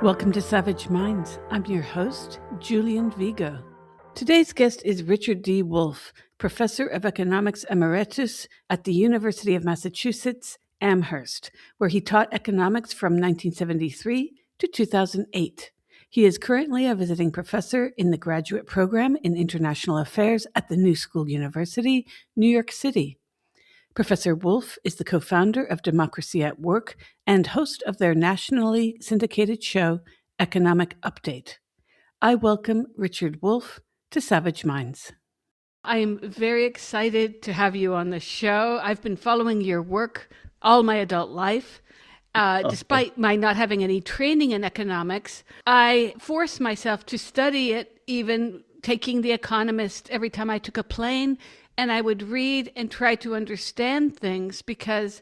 Welcome to Savage Minds. I'm your host, Julian Vigo. Today's guest is Richard D. Wolff, Professor of Economics Emeritus at the University of Massachusetts Amherst, where he taught economics from 1973 to 2008. He is currently a visiting professor in the graduate program in international affairs at the New School University, New York City. Professor Wolff is the co-founder of Democracy at Work and host of their nationally syndicated show, Economic Update. I welcome Richard Wolff to Savage Minds. I am very excited to have you on the show. I've been following your work all my adult life. Despite my not having any training in economics, I forced myself to study it, even taking The Economist every time I took a plane. And I would read and try to understand things because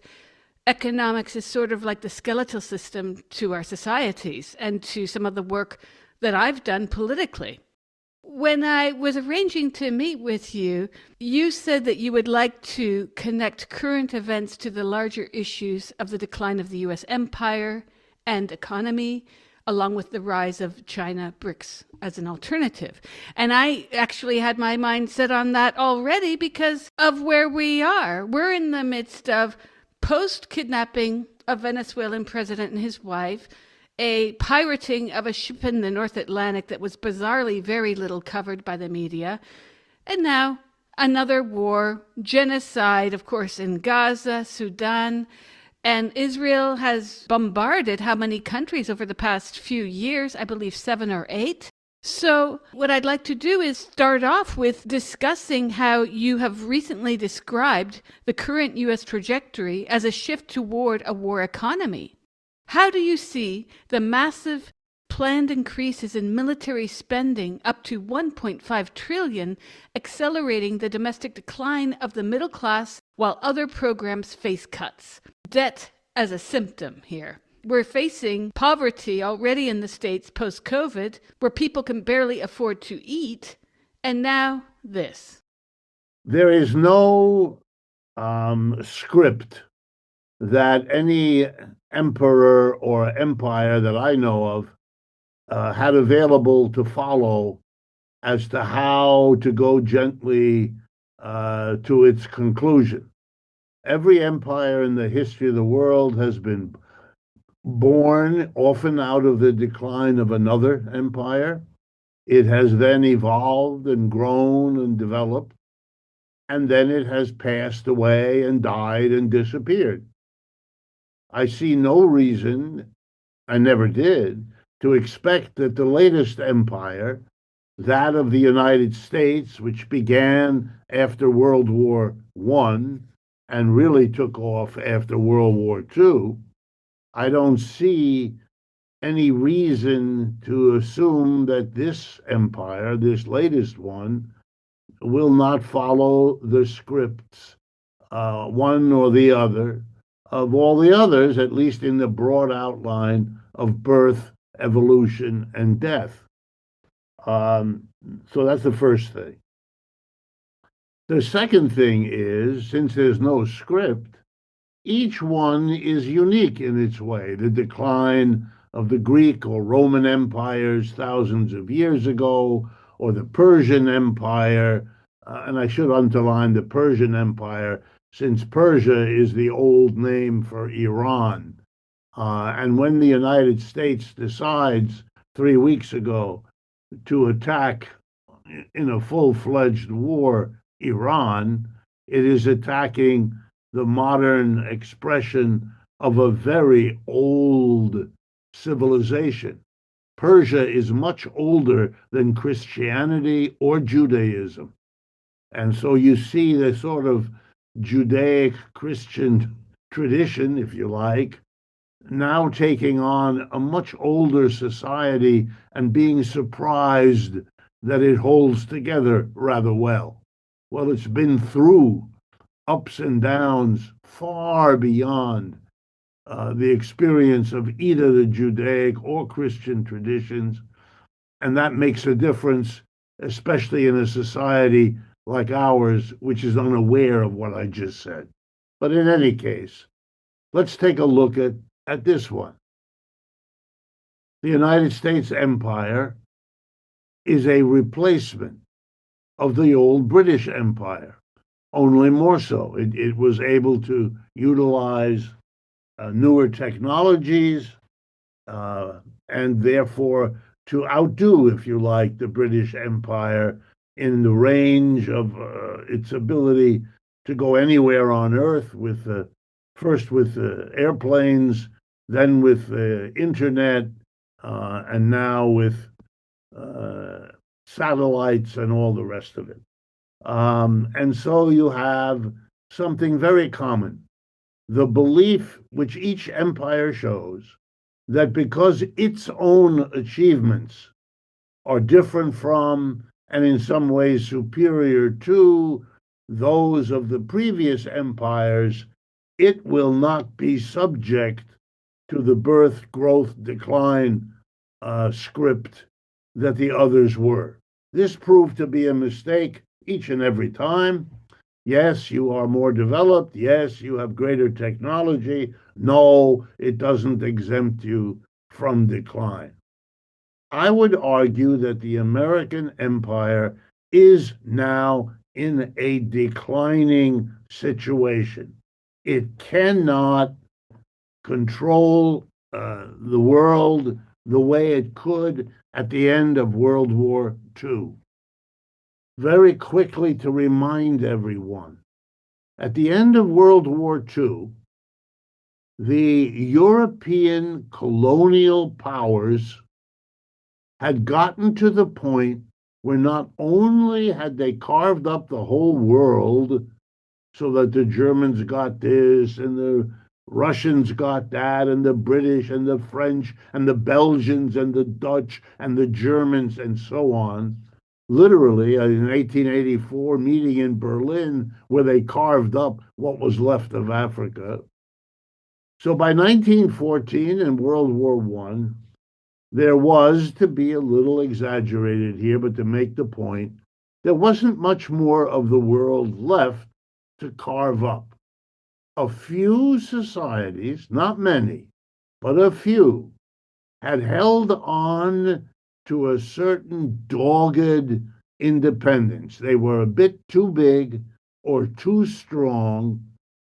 economics is sort of like the skeletal system to our societies and to some of the work that I've done politically. When I was arranging to meet with you, you said that you would like to connect current events to the larger issues of the decline of the U.S. empire and economy, along with the rise of China BRICS as an alternative. And I actually had my mind set on that already because of where we are. We're in the midst of post-kidnapping of Venezuelan president and his wife, a pirating of a ship in the North Atlantic that was bizarrely very little covered by the media, and now another war, genocide, of course, in Gaza, Sudan. And Israel has bombarded how many countries over the past few years? I believe 7 or 8. So what I'd like to do is start off with discussing how you have recently described the current U.S. trajectory as a shift toward a war economy. How do you see the massive planned increases in military spending up to $1.5 trillion accelerating the domestic decline of the middle class while other programs face cuts? Debt as a symptom here. We're facing poverty already in the States post-COVID, where people can barely afford to eat, and now this. There is no script that any emperor or empire that I know of had available to follow as to how to go gently to its conclusion. Every empire in the history of the world has been born often out of the decline of another empire. It has then evolved and grown and developed, and then it has passed away and died and disappeared. I see no reason, I never did, to expect that the latest empire, that of the United States, which began after World War I and really took off after World War II, I don't see any reason to assume that this empire, this latest one, will not follow the scripts, one or the other, of all the others, at least in the broad outline of birth, evolution, and death. So that's the first thing. The second thing is, since there's no script, each one is unique in its way. The decline of the Greek or Roman empires thousands of years ago, or the Persian Empire, and I should underline the Persian Empire, since Persia is the old name for Iran. And when the United States decides 3 weeks ago to attack in a full-fledged war Iran, it is attacking the modern expression of a very old civilization. Persia is much older than Christianity or Judaism. And so you see the sort of Judaic-Christian tradition, if you like, now taking on a much older society and being surprised that it holds together rather well. Well, it's been through ups and downs far beyond the experience of either the Judaic or Christian traditions, and that makes a difference, especially in a society like ours, which is unaware of what I just said. But in any case, let's take a look at this one. The United States empire is a replacement of the old British Empire, only more so. It was able to utilize newer technologies and therefore to outdo, if you like, the British Empire in the range of its ability to go anywhere on Earth with first with airplanes, then with internet, and now with satellites and all the rest of it. And so you have something very common, the belief which each empire shows that because its own achievements are different from and in some ways superior to those of the previous empires, it will not be subject to the birth, growth, decline script that the others were. This proved to be a mistake each and every time. Yes, you are more developed. Yes, you have greater technology. No, it doesn't exempt you from decline. I would argue that the American empire is now in a declining situation. It cannot control the world the way it could at the end of World War II. Very quickly to remind everyone, at the end of World War II, the European colonial powers had gotten to the point where not only had they carved up the whole world so that the Germans got this and the Russians got that and the British and the French and the Belgians and the Dutch and the Germans and so on. Literally, in 1884, meeting in Berlin where they carved up what was left of Africa. So by 1914 in World War I, there was, to be a little exaggerated here, but to make the point, there wasn't much more of the world left to carve up. A few societies, not many, but a few, had held on to a certain dogged independence. They were a bit too big or too strong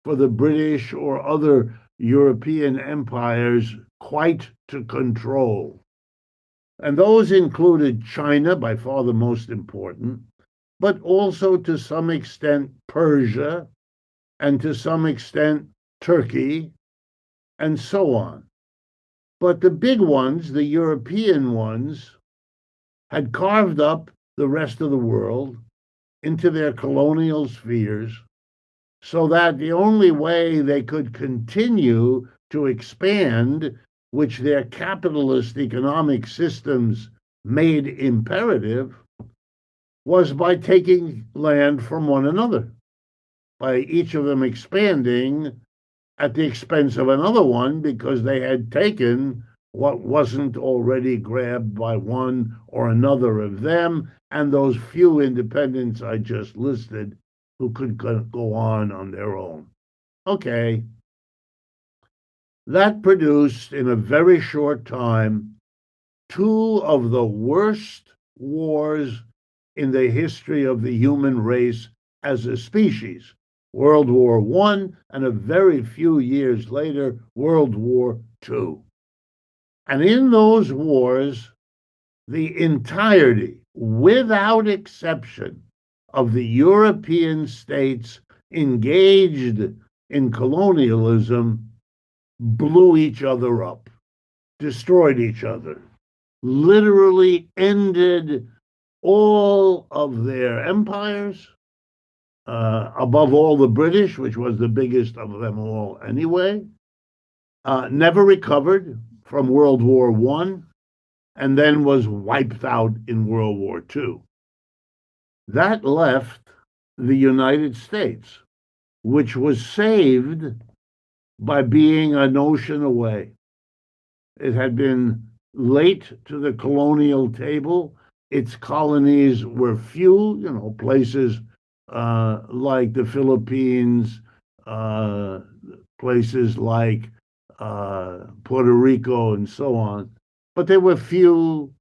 for the British or other European empires quite to control. And those included China, by far the most important, but also to some extent Persia, and to some extent Turkey, and so on. But the big ones, the European ones, had carved up the rest of the world into their colonial spheres so that the only way they could continue to expand, which their capitalist economic systems made imperative, was by taking land from one another, by each of them expanding at the expense of another one because they had taken what wasn't already grabbed by one or another of them, and those few independents I just listed who could go on their own. Okay. That produced in a very short time two of the worst wars in the history of the human race as a species. World War I, and a very few years later, World War II. And in those wars, the entirety, without exception, of the European states engaged in colonialism blew each other up, destroyed each other, literally ended all of their empires, above all the British, which was the biggest of them all anyway, never recovered from World War I, and then was wiped out in World War II. That left the United States, which was saved by being an ocean away. It had been late to the colonial table. Its colonies were few, places like the Philippines, places like Puerto Rico, and so on. but there were few.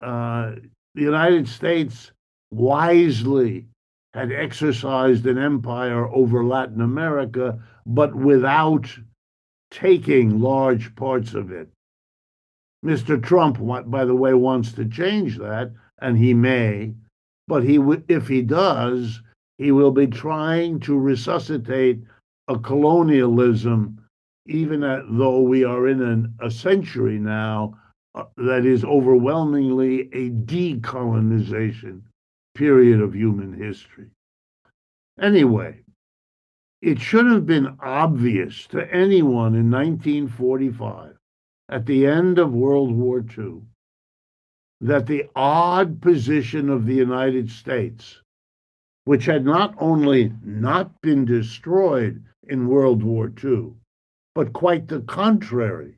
The United States wisely had exercised an empire over Latin America, but without taking large parts of it. Mr. Trump, by the way, wants to change that, and he may, but if he does, he will be trying to resuscitate a colonialism, even though we are in a century now that is overwhelmingly a decolonization period of human history. Anyway, it should have been obvious to anyone in 1945, at the end of World War II, that the odd position of the United States, which had not only not been destroyed in World War II, but quite the contrary.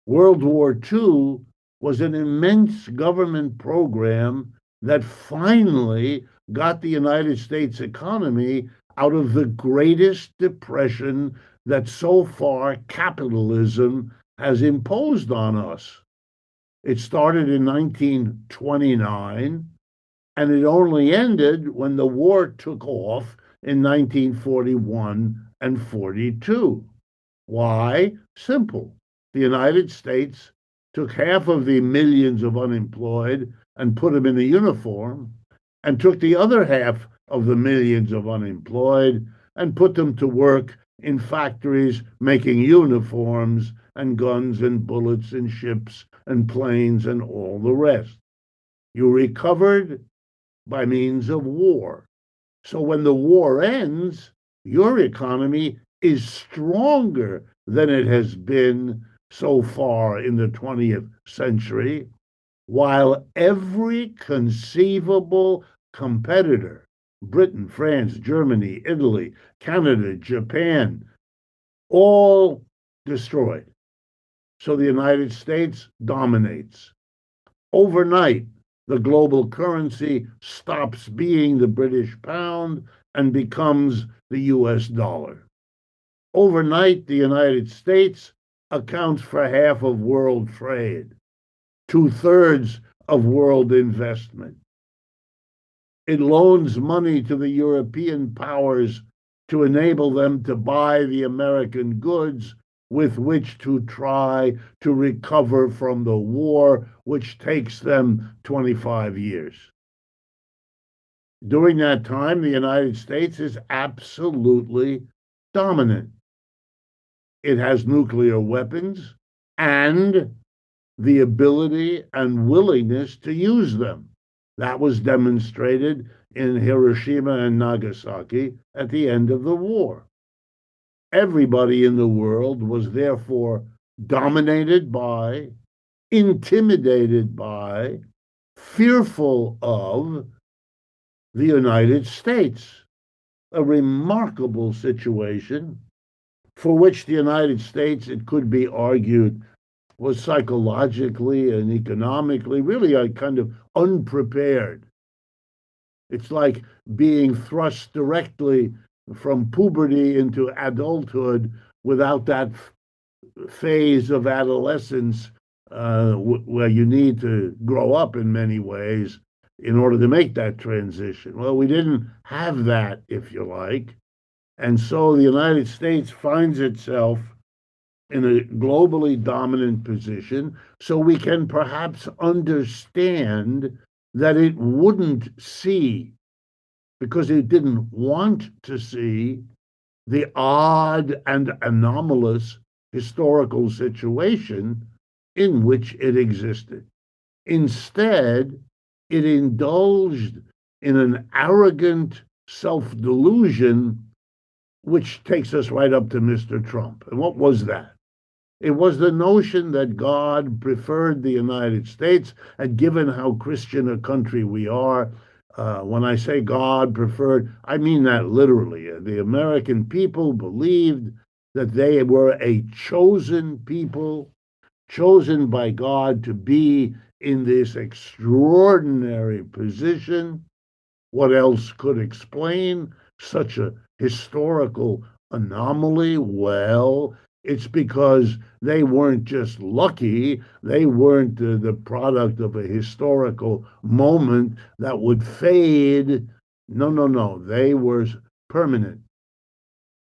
World War II was an immense government program that finally got the United States economy out of the greatest depression that so far capitalism has imposed on us. It started in 1929, and it only ended when the war took off in 1941 and 42. Why? Simple. The United States took half of the millions of unemployed and put them in a uniform, and took the other half of the millions of unemployed and put them to work in factories making uniforms and guns and bullets and ships and planes and all the rest. You recovered by means of war. So when the war ends, your economy is stronger than it has been so far in the 20th century, while every conceivable competitor, Britain, France, Germany, Italy, Canada, Japan, all destroyed. So the United States dominates. Overnight, the global currency stops being the British pound and becomes the US dollar. Overnight, the United States accounts for half of world trade, 2/3 of world investment. It loans money to the European powers to enable them to buy the American goods with which to try to recover from the war, which takes them 25 years. During that time, the United States is absolutely dominant. It has nuclear weapons and the ability and willingness to use them. That was demonstrated in Hiroshima and Nagasaki at the end of the war. Everybody in the world was therefore dominated by, intimidated by, fearful of the United States. A remarkable situation for which the United States, it could be argued, was psychologically and economically really a kind of unprepared. It's like being thrust directly from puberty into adulthood without that phase of adolescence where you need to grow up in many ways in order to make that transition. Well, we didn't have that, if you like. And so the United States finds itself in a globally dominant position, so we can perhaps understand that it wouldn't see, because it didn't want to see, the odd and anomalous historical situation in which it existed. Instead, it indulged in an arrogant self-delusion, which takes us right up to Mr. Trump. And what was that? It was the notion that God preferred the United States, and given how Christian a country we are, when I say God preferred, I mean that literally. The American people believed that they were a chosen people, chosen by God to be in this extraordinary position. What else could explain such a historical anomaly? Well, It's because they weren't just lucky, they weren't the product of a historical moment that would fade. No, no, no. They were permanent.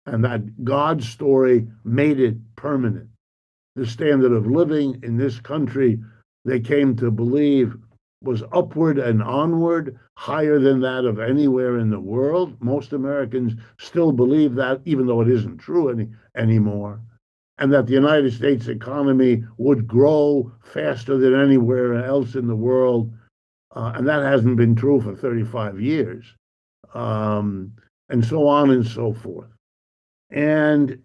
And that God's story made it permanent. The standard of living in this country, they came to believe, was upward and onward, higher than that of anywhere in the world. Most Americans still believe that, even though it isn't true anymore. And that the United States economy would grow faster than anywhere else in the world. And that hasn't been true for 35 years. Um, and so on and so forth. And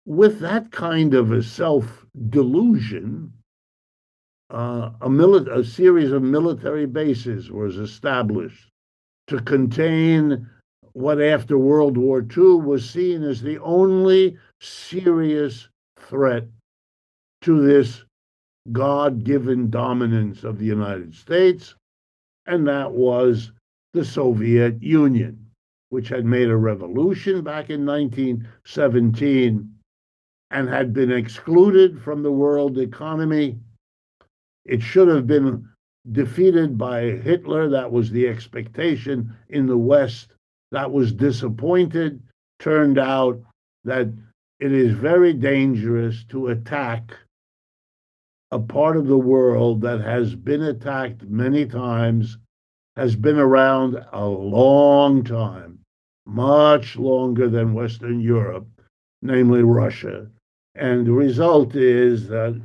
with that kind of a self delusion, a series of military bases was established to contain what after World War II was seen as the only serious threat to this God given dominance of the United States, and that was the Soviet Union, which had made a revolution back in 1917 and had been excluded from the world economy. It should have been defeated by Hitler. That was the expectation in the West. That was disappointed. Turned out that it is very dangerous to attack a part of the world that has been attacked many times, has been around a long time, much longer than Western Europe, namely Russia. And the result is that,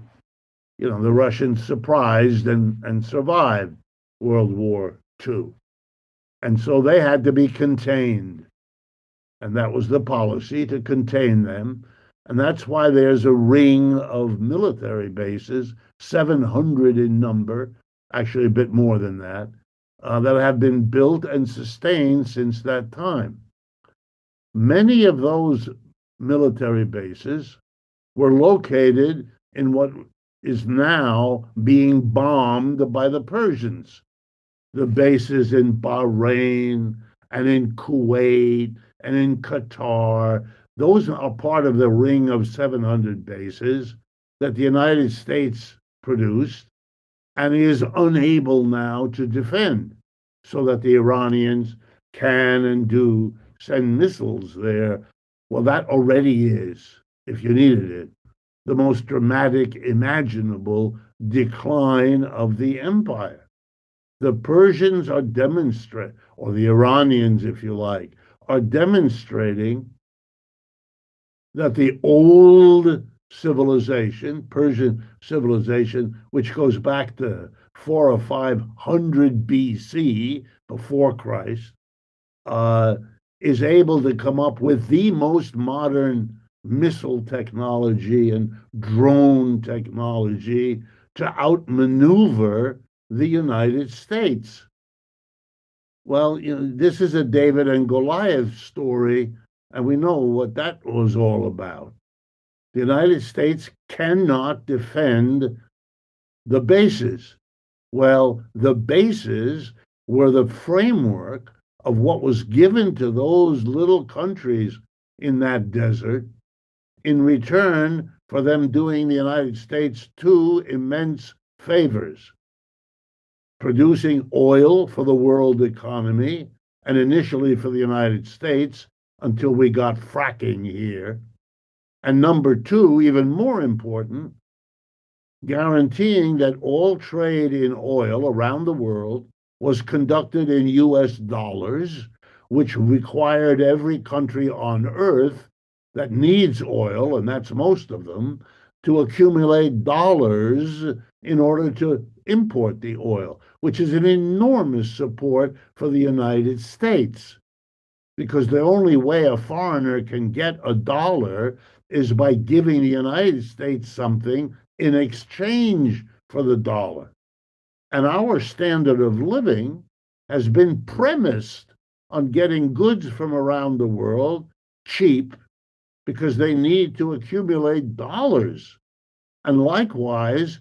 the Russians surprised and survived World War II. And so they had to be contained. And that was the policy, to contain them. And that's why there's a ring of military bases, 700 in number, actually a bit more than that, that have been built and sustained since that time. Many of those military bases were located in what is now being bombed by the Persians. The bases in Bahrain and in Kuwait and in Qatar, those are part of the ring of 700 bases that the United States produced and is unable now to defend, so that the Iranians can and do send missiles there. Well, that already is, if you needed it, the most dramatic imaginable decline of the empire. The Persians are demonstrating, or the Iranians, if you like, are demonstrating that the old civilization, Persian civilization, which goes back to 400 or 500 BC, before Christ, is able to come up with the most modern missile technology and drone technology to outmaneuver the United States. Well, this is a David and Goliath story, and we know what that was all about. The United States cannot defend the bases. Well, the bases were the framework of what was given to those little countries in that desert in return for them doing the United States two immense favors: producing oil for the world economy, and initially for the United States until we got fracking here. And number two, even more important, guaranteeing that all trade in oil around the world was conducted in US dollars, which required every country on earth that needs oil, and that's most of them, to accumulate dollars in order to import the oil, which is an enormous support for the United States. Because the only way a foreigner can get a dollar is by giving the United States something in exchange for the dollar. And our standard of living has been premised on getting goods from around the world cheap, because they need to accumulate dollars. And likewise,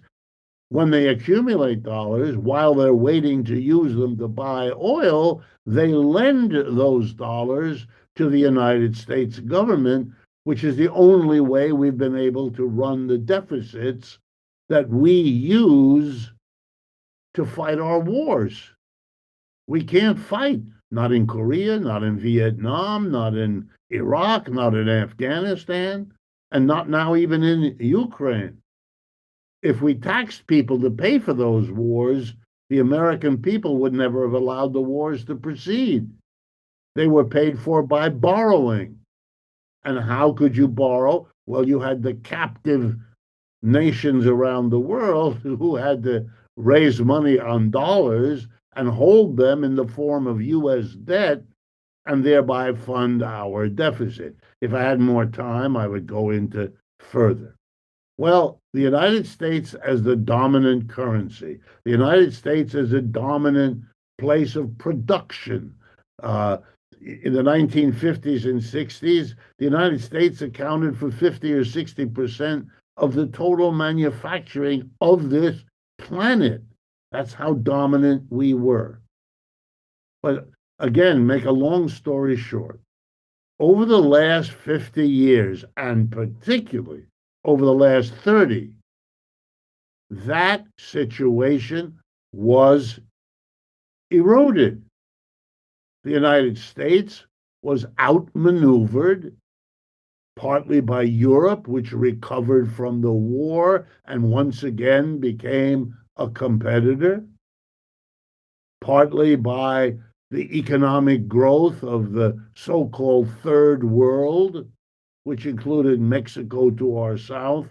when they accumulate dollars, while they're waiting to use them to buy oil, they lend those dollars to the United States government, which is the only way we've been able to run the deficits that we use to fight our wars. We can't fight, not in Korea, not in Vietnam, not in Iraq, not in Afghanistan, and not now even in Ukraine. If we taxed people to pay for those wars, the American people would never have allowed the wars to proceed. They were paid for by borrowing. And how could you borrow? Well, you had the captive nations around the world who had to raise money on dollars and hold them in the form of US debt and thereby fund our deficit. If I had more time, I would go into further. Well, the United States as the dominant currency, the United States as a dominant place of production. In the 1950s and 60s, the United States accounted for 50 or 60% of the total manufacturing of this planet. That's how dominant we were. But again, make a long story short, over the last 50 years, and particularly over the last 30, that situation was eroded. The United States was outmaneuvered, partly by Europe, which recovered from the war and once again became a competitor, partly by the economic growth of the so-called third world, which included Mexico to our south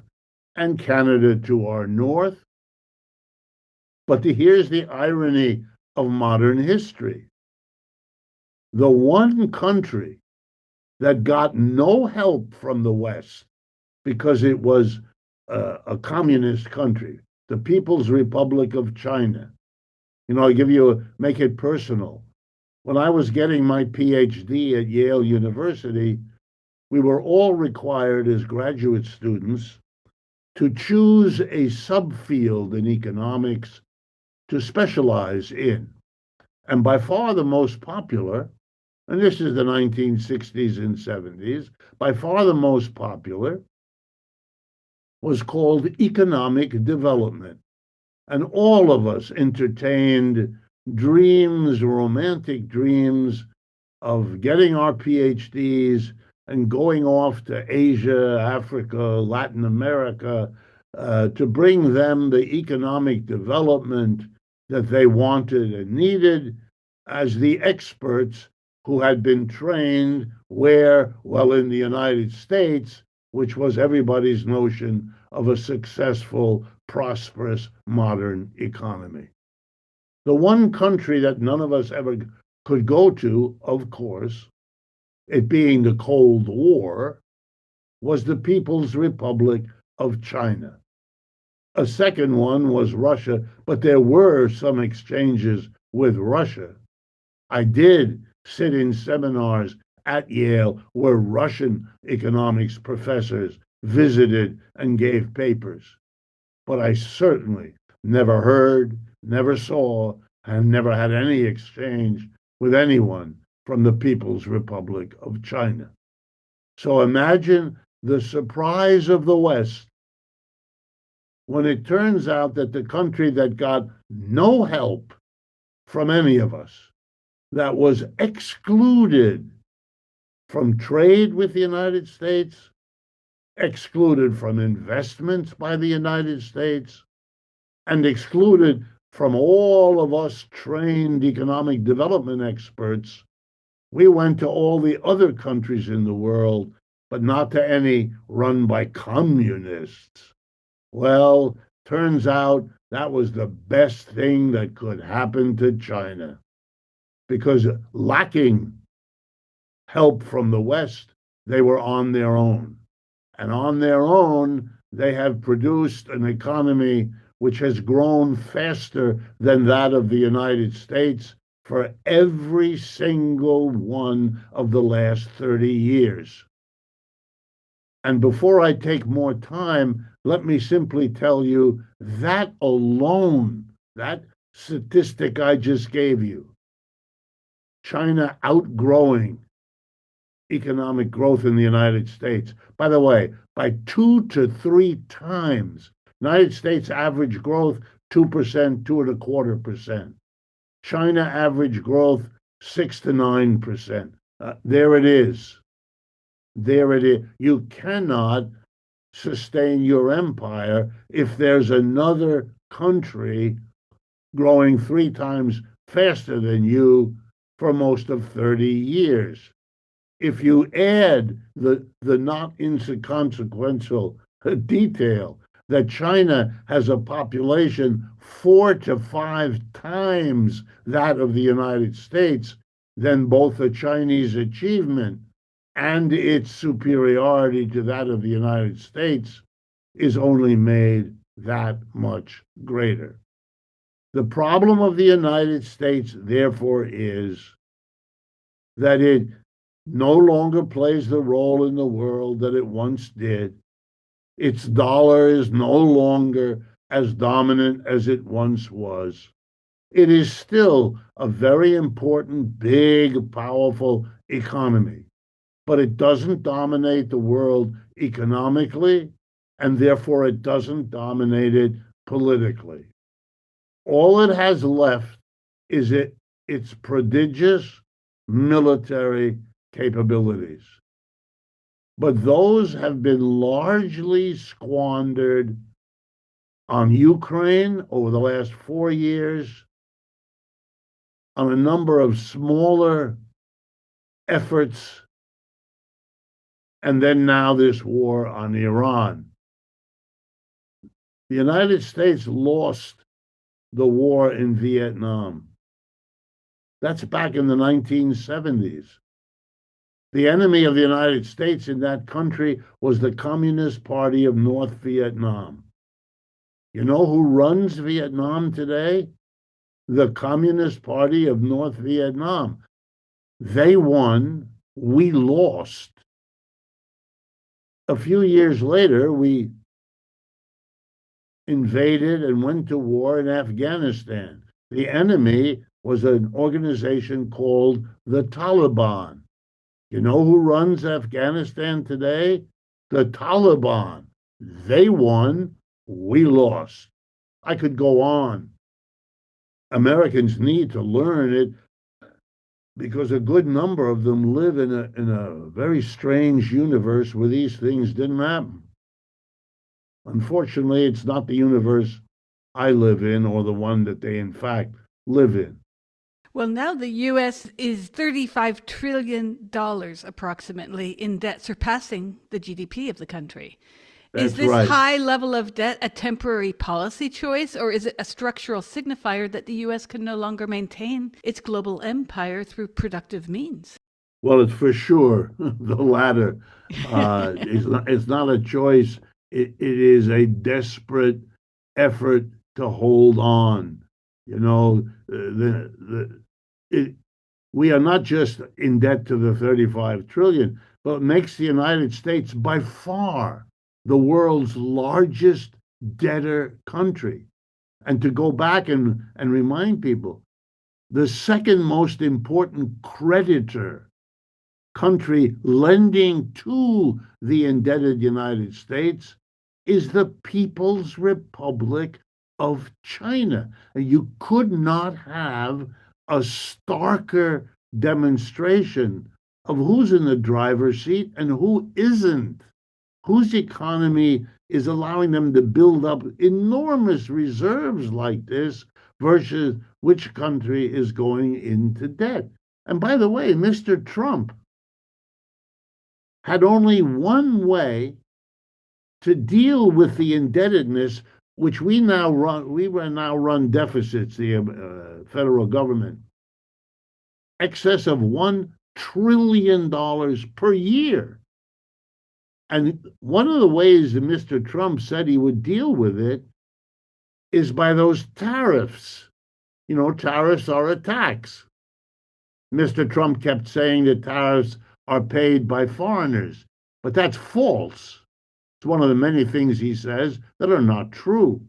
and Canada to our north. But here's the irony of modern history. The one country that got no help from the West because it was a communist country, the People's Republic of China. I make it personal. When I was getting my PhD at Yale University, we were all required as graduate students to choose a subfield in economics to specialize in. And by far the most popular, and this is the 1960s and 70s, by far the most popular was called economic development. And all of us entertained dreams, romantic dreams of getting our PhDs and going off to Asia, Africa, Latin America, to bring them the economic development that they wanted and needed as the experts who had been trained where? Well, in the United States, which was everybody's notion of a successful, prosperous, modern economy. The one country that none of us ever could go to, of course, it being the Cold War, was the People's Republic of China. A second one was Russia, but there were some exchanges with Russia. I did sit in seminars at Yale where Russian economics professors visited and gave papers. But I certainly never heard, never saw, and never had any exchange with anyone from the People's Republic of China. So imagine the surprise of the West when it turns out that the country that got no help from any of us, that was excluded from trade with the United States, excluded from investments by the United States, and excluded from all of us trained economic development experts, we went to all the other countries in the world, but not to any run by communists. Well, turns out that was the best thing that could happen to China, because lacking help from the West, they were on their own. And on their own, they have produced an economy which has grown faster than that of the United States for every single one of the last 30 years. And before I take more time, let me simply tell you that alone, that statistic I just gave you, China outgrowing economic growth in the United States. By the way, by 2 to 3 times. United States average growth 2%, 2.25%. China average growth 6 to 9%. There it is. There it is. You cannot sustain your empire if there's another country growing 3 times faster than you for most of 30 years. If you add the not inconsequential detail that China has a population 4 to 5 times that of the United States, then both the Chinese achievement and its superiority to that of the United States is only made that much greater. The problem of the United States, therefore, is that it no longer plays the role in the world that it once did. Its dollar is no longer as dominant as it once was. It is still a very important, big, powerful economy, but it doesn't dominate the world economically, and therefore it doesn't dominate it politically. All it has left is its prodigious military capabilities. But those have been largely squandered on Ukraine over the last 4 years, on a number of smaller efforts, and then now this war on Iran. The United States lost the war in Vietnam. That's back in the 1970s. The enemy of the United States in that country was the Communist Party of North Vietnam. You know who runs Vietnam today? The Communist Party of North Vietnam. They won, we lost. A few years later, we invaded and went to war in Afghanistan. The enemy was an organization called the Taliban. You know who runs Afghanistan today? The Taliban. They won, we lost. I could go on. Americans need to learn it because a good number of them live in a very strange universe where these things didn't happen. Unfortunately, it's not the universe I live in or the one that they, in fact, live in. Well, now the U.S. is $35 trillion approximately in debt, surpassing the GDP of the country. Is That's this right. high level of debt a temporary policy choice, or is it a structural signifier that the U.S. can no longer maintain its global empire through productive means? Well, it's for sure the latter. It's not a choice. It is a desperate effort to hold on. You know, we are not just in debt to the 35 trillion, but it makes the United States by far the world's largest debtor country. And to go back and remind people, the second most important creditor country lending to the indebted United States is the People's Republic of China. You could not have a starker demonstration of who's in the driver's seat and who isn't, whose economy is allowing them to build up enormous reserves like this versus which country is going into debt. And by the way, Mr. Trump had only one way to deal with the indebtedness, which we now run deficits, the federal government, excess of $1 trillion per year. And one of the ways that Mr. Trump said he would deal with it is by those tariffs. You know, tariffs are a tax. Mr. Trump kept saying that tariffs are paid by foreigners, but that's false. It's one of the many things he says that are not true.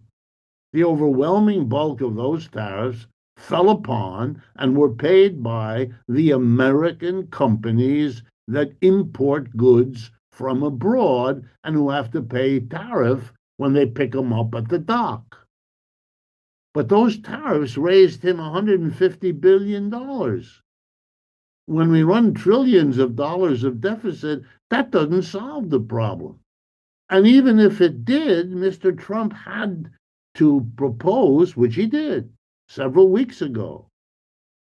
The overwhelming bulk of those tariffs fell upon and were paid by the American companies that import goods from abroad and who have to pay tariff when they pick them up at the dock. But those tariffs raised him $150 billion. When we run trillions of dollars of deficit, that doesn't solve the problem. And even if it did, Mr. Trump had to propose, which he did several weeks ago,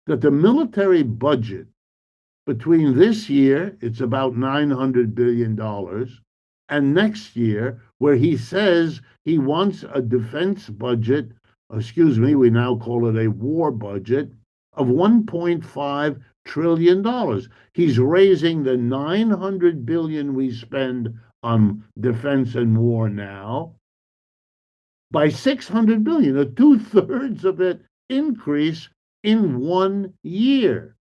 that the military budget between this year, it's about $900 billion, and next year, where he says he wants a defense budget, we now call it a war budget, of $1.5 trillion. He's raising the $900 billion we spend on defense and war now by $600 billion, a 2/3 of it increase in 1 year.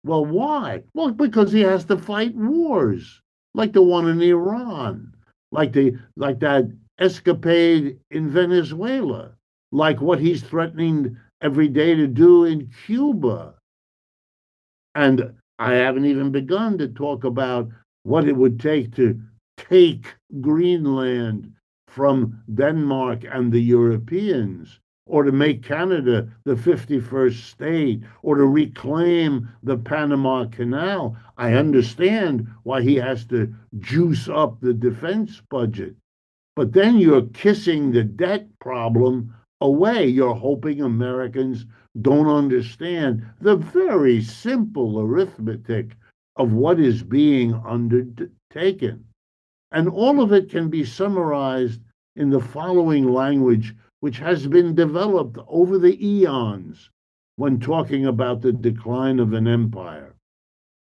Well, why? Well, because he has to fight wars, like the one in Iran, like that escapade in Venezuela, like what he's threatening every day to do in Cuba. And I haven't even begun to talk about what it would take to take Greenland from Denmark and the Europeans, or to make Canada the 51st state, or to reclaim the Panama Canal. I understand why he has to juice up the defense budget. But then you're kissing the debt problem away. You're hoping Americans don't understand the very simple arithmetic of what is being undertaken. And all of it can be summarized in the following language, which has been developed over the eons when talking about the decline of an empire.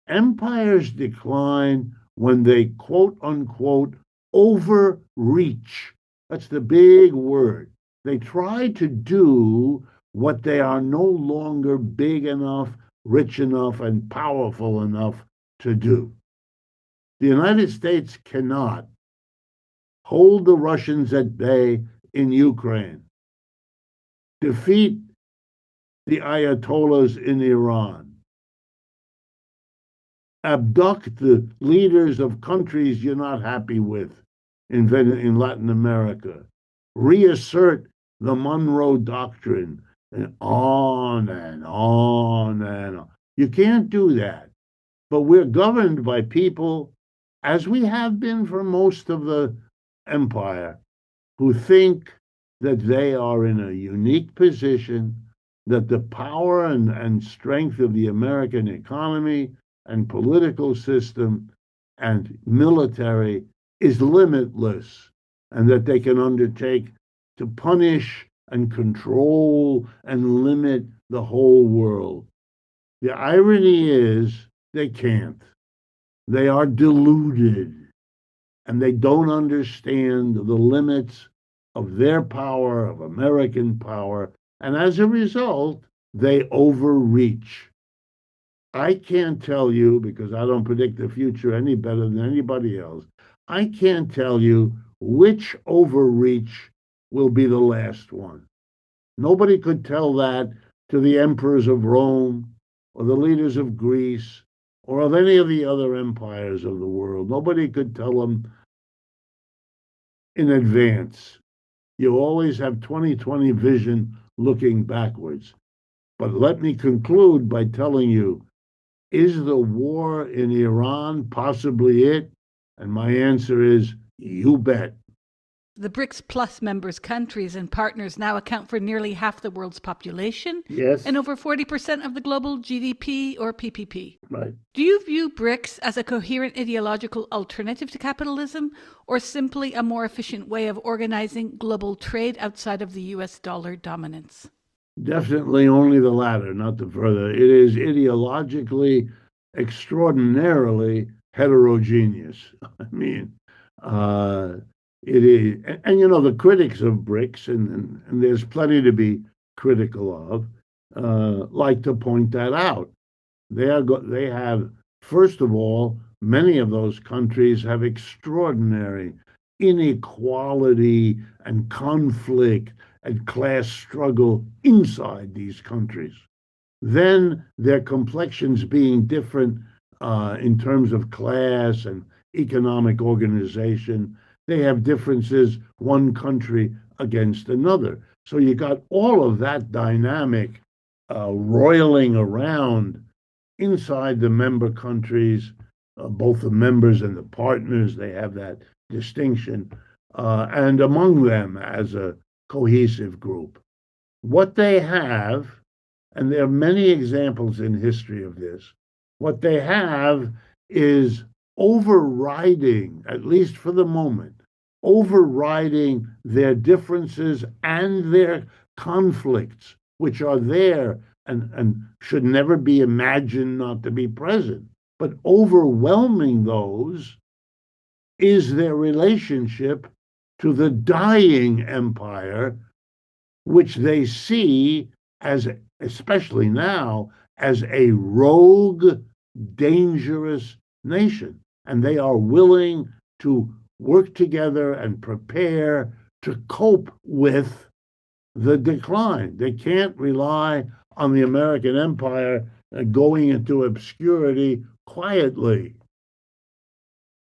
Empires decline when they, quote unquote, overreach. That's the big word. They try to do what they are no longer big enough, rich enough, and powerful enough to do. The United States cannot hold the Russians at bay in Ukraine, defeat the Ayatollahs in Iran, abduct the leaders of countries you're not happy with in Latin America, reassert the Monroe Doctrine, and on and on and on. You can't do that. But we're governed by people, as we have been for most of the empire, who think that they are in a unique position, that the power and strength of the American economy and political system and military is limitless, and that they can undertake to punish and control and limit the whole world. The irony is they can't. They are deluded, and they don't understand the limits of their power, of American power, and as a result, they overreach. I can't tell you, because I don't predict the future any better than anybody else, I can't tell you which overreach will be the last one. Nobody could tell that to the emperors of Rome or the leaders of Greece or of any of the other empires of the world. Nobody could tell them in advance. You always have 20/20 vision looking backwards. But let me conclude by telling you, is the war in Iran possibly it? And my answer is, you bet. The BRICS Plus members countries and partners now account for nearly half the world's population, Yes. and over 40% of the global GDP or PPP. Right. Do you view BRICS as a coherent ideological alternative to capitalism, or simply a more efficient way of organizing global trade outside of the US dollar dominance? Definitely only the latter, not the further. It is ideologically extraordinarily heterogeneous. I mean, it is, and you know, the critics of BRICS, and there's plenty to be critical of, like to point that out. They have, first of all, many of those countries have extraordinary inequality and conflict and class struggle inside these countries. Then their complexions being different in terms of class and economic organization. They have differences, one country against another. So you got all of that dynamic roiling around inside the member countries, both the members and the partners, they have that distinction, and among them as a cohesive group. What they have, and there are many examples in history of this, what they have is overriding, at least for the moment, overriding their differences and their conflicts, which are there and should never be imagined not to be present. But overwhelming those is their relationship to the dying empire, which they see as, especially now, as a rogue, dangerous nation. And they are willing to work together and prepare to cope with the decline. They can't rely on the American empire going into obscurity quietly,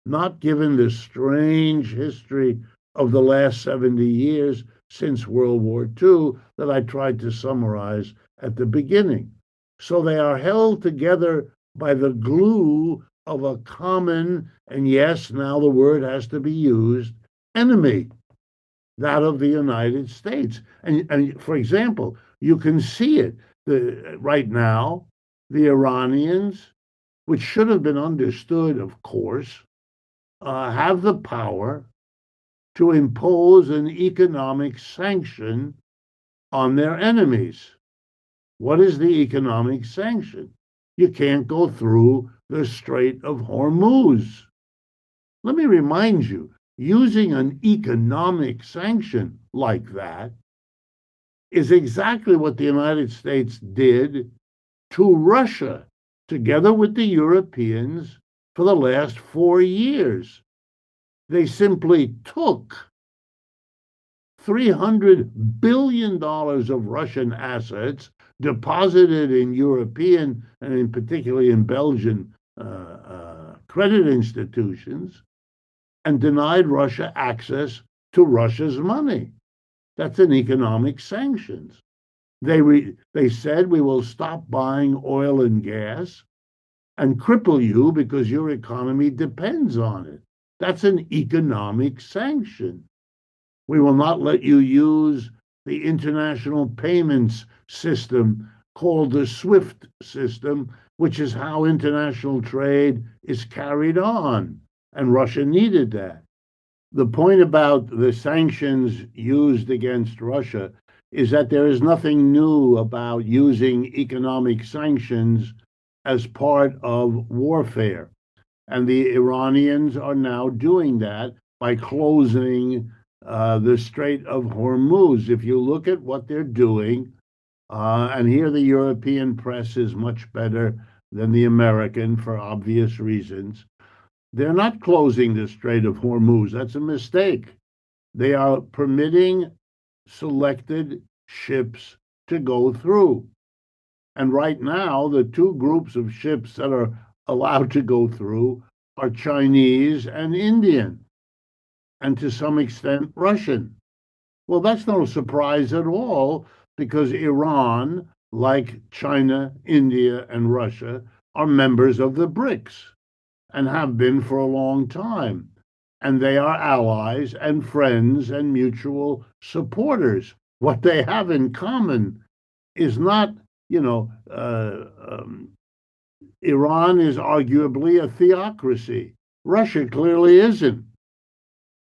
not given the strange history of the last 70 years since World War II that I tried to summarize at the beginning. So they are held together by the glue of a common, and yes, now the word has to be used, enemy, that of the United States. And for example, you can see it right now, the Iranians, which should have been understood, of course, have the power to impose an economic sanction on their enemies. What is the economic sanction? You can't go through the Strait of Hormuz. Let me remind you, using an economic sanction like that is exactly what the United States did to Russia, together with the Europeans, for the last 4 years. They simply took $300 billion of Russian assets deposited in European and in particularly in Belgian credit institutions and denied Russia access to Russia's money. That's an economic sanctions. They said we will stop buying oil and gas and cripple you because your economy depends on it. That's an economic sanction. We will not let you use the international payments system called the SWIFT system, which is how international trade is carried on. And Russia needed that. The point about the sanctions used against Russia is that there is nothing new about using economic sanctions as part of warfare. And the Iranians are now doing that by closing the Strait of Hormuz. If you look at what they're doing, and here the European press is much better than the American for obvious reasons, they're not closing the Strait of Hormuz. That's a mistake. They are permitting selected ships to go through. And right now, the two groups of ships that are allowed to go through are Chinese and Indian, and to some extent Russian. Well, that's no surprise at all because Iran, like China, India, and Russia, are members of the BRICS and have been for a long time. And they are allies and friends and mutual supporters. What they have in common is not, Iran is arguably a theocracy. Russia clearly isn't.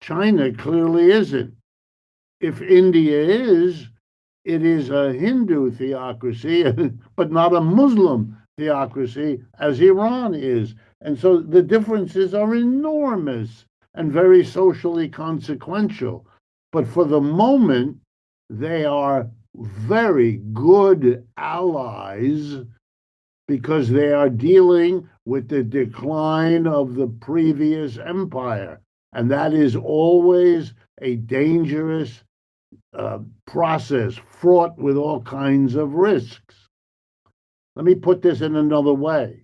China clearly isn't. If India is, it is a Hindu theocracy, but not a Muslim theocracy as Iran is. And so the differences are enormous and very socially consequential. But for the moment, they are very good allies because they are dealing with the decline of the previous empire. And that is always a dangerous process fraught with all kinds of risks. Let me put this in another way.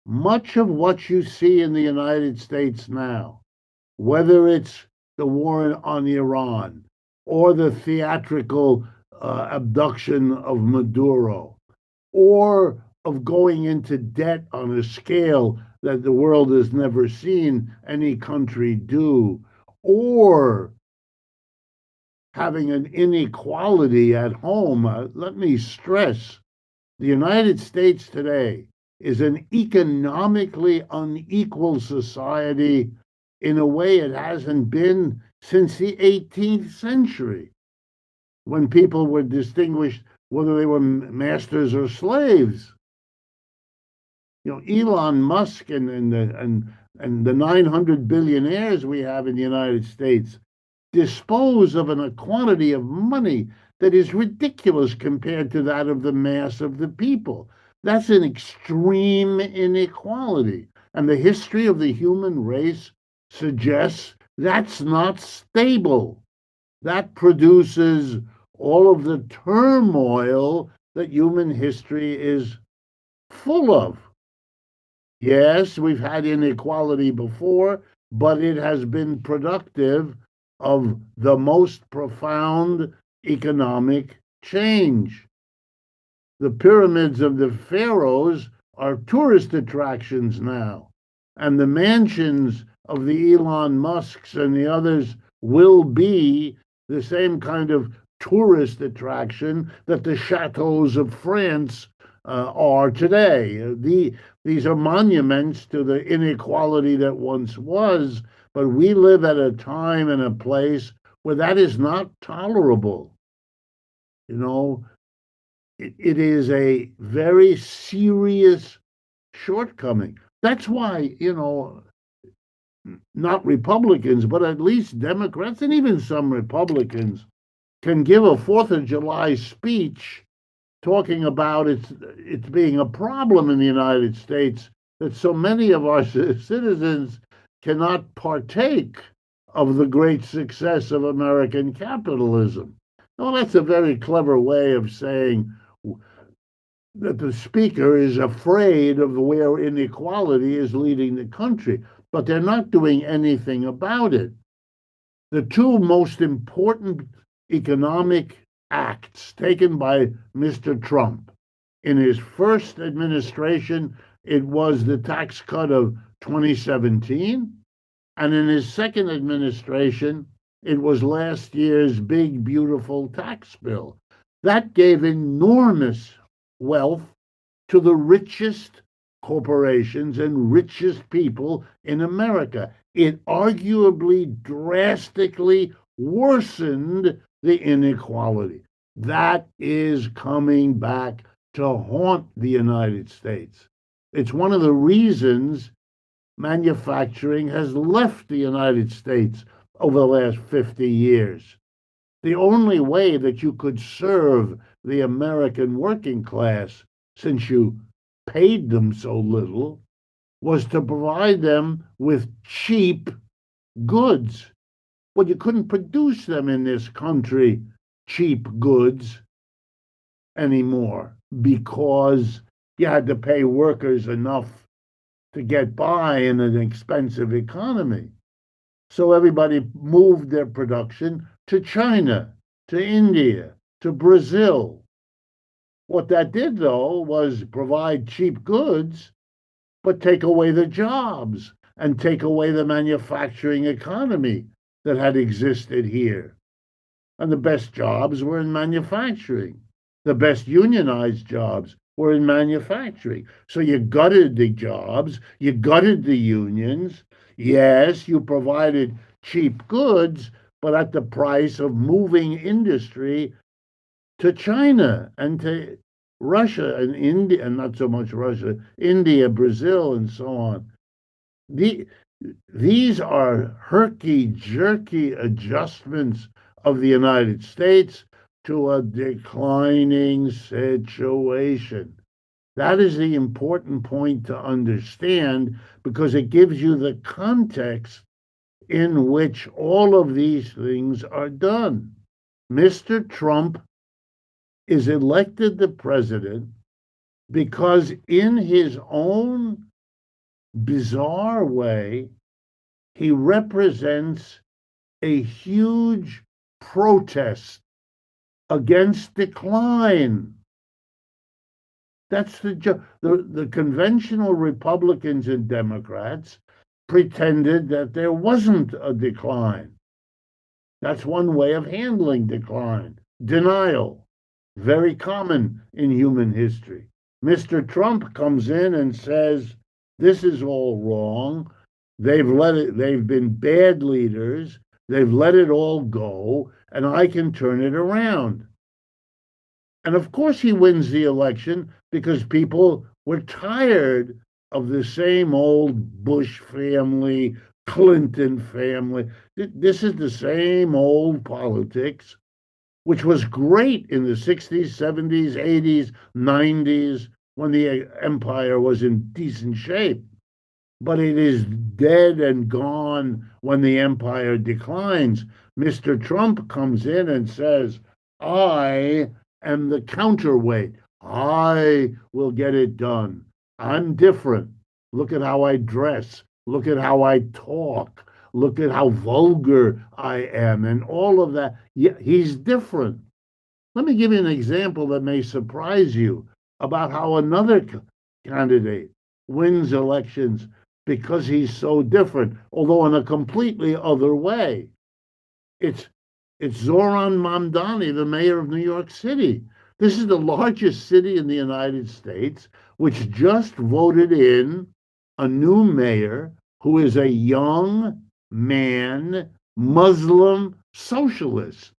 Much of what you see in the United States now, whether it's the war on Iran or the theatrical abduction of Maduro, or of going into debt on a scale that the world has never seen any country do, or having an inequality at home. Let me stress the United States today is an economically unequal society in a way it hasn't been since the 18th century, when people were distinguished whether they were masters or slaves. Elon Musk and the 900 billionaires we have in the United States dispose of a quantity of money that is ridiculous compared to that of the mass of the people. That's an extreme inequality. And the history of the human race suggests that's not stable. That produces all of the turmoil that human history is full of. Yes, we've had inequality before, but it has been productive of the most profound economic change. The pyramids of the pharaohs are tourist attractions now, and the mansions of the Elon Musks and the others will be the same kind of tourist attraction that the chateaus of France are today. These are monuments to the inequality that once was, but we live at a time and a place where that is not tolerable. It is a very serious shortcoming. That's why, not Republicans, but at least Democrats and even some Republicans can give a 4th of July speech talking about it's being a problem in the United States that so many of our citizens cannot partake of the great success of American capitalism. Well, that's a very clever way of saying that the speaker is afraid of where inequality is leading the country, but they're not doing anything about it. The two most important economic acts taken by Mr. Trump in his first administration, it was the tax cut of 2017. And in his second administration, it was last year's big, beautiful tax bill. That gave enormous wealth to the richest corporations and richest people in America. It arguably drastically worsened the inequality. That is coming back to haunt the United States. It's one of the reasons manufacturing has left the United States over the last 50 years. The only way that you could serve the American working class, since you paid them so little, was to provide them with cheap goods. Well, you couldn't produce them in this country, cheap goods, anymore, because you had to pay workers enough to get by in an expensive economy. So everybody moved their production to China, to India, to Brazil. What that did, though, was provide cheap goods, but take away the jobs and take away the manufacturing economy that had existed here. And the best jobs were in manufacturing. The best unionized jobs were in manufacturing. So you gutted the jobs, you gutted the unions. Yes, you provided cheap goods, but at the price of moving industry to China and to Russia and India, and not so much Russia, India, Brazil, and so on. These are herky-jerky adjustments of the United States to a declining situation. That is the important point to understand, because it gives you the context in which all of these things are done. Mr. Trump is elected the president because in his own bizarre way, he represents a huge protest against decline. That's the conventional Republicans and Democrats pretended that there wasn't a decline. That's one way of handling decline. Denial, very common in human history. Mr. Trump comes in and says, this is all wrong. They've been bad leaders. They've let it all go, and I can turn it around. And of course, he wins the election because people were tired of the same old Bush family, Clinton family. This is the same old politics, which was great in the 60s, 70s, 80s, 90s, when the empire was in decent shape. But it is dead and gone when the empire declines. Mr. Trump comes in and says, I am the counterweight. I will get it done. I'm different. Look at how I dress. Look at how I talk. Look at how vulgar I am, and all of that. Yeah, he's different. Let me give you an example that may surprise you about how another candidate wins elections because he's so different, although in a completely other way. It's Zoran Mamdani, the mayor of New York City. This is the largest city in the United States, which just voted in a new mayor who is a young man, Muslim socialist.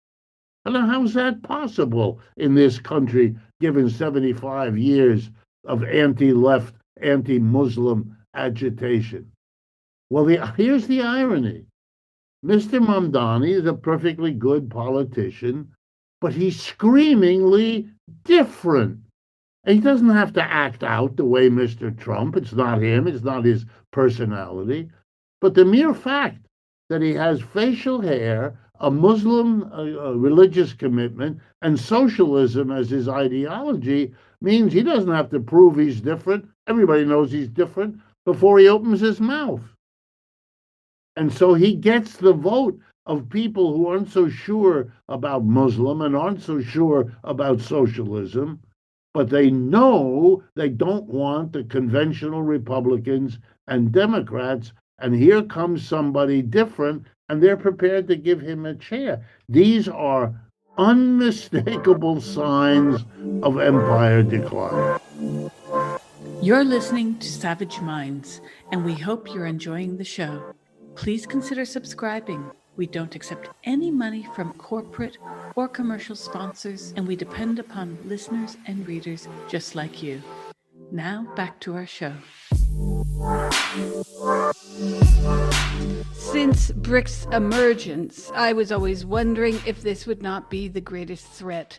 I don't know, how's that possible in this country, given 75 years of anti-left, anti-Muslim agitation? Well, here's the irony. Mr. Mamdani is a perfectly good politician, but he's screamingly different. And he doesn't have to act out the way Mr. Trump. It's not him. It's not his personality. But the mere fact that he has facial hair, a Muslim religious commitment, and socialism as his ideology means he doesn't have to prove he's different. Everybody knows he's different before he opens his mouth. And so he gets the vote of people who aren't so sure about Muslim and aren't so sure about socialism, but they know they don't want the conventional Republicans and Democrats. And here comes somebody different, and they're prepared to give him a chair. These are unmistakable signs of empire decline. You're listening to Savage Minds, and we hope you're enjoying the show. Please consider subscribing. We don't accept any money from corporate or commercial sponsors, and we depend upon listeners and readers just like you. Now, back to our show. Since BRICS' emergence, I was always wondering if this would not be the greatest threat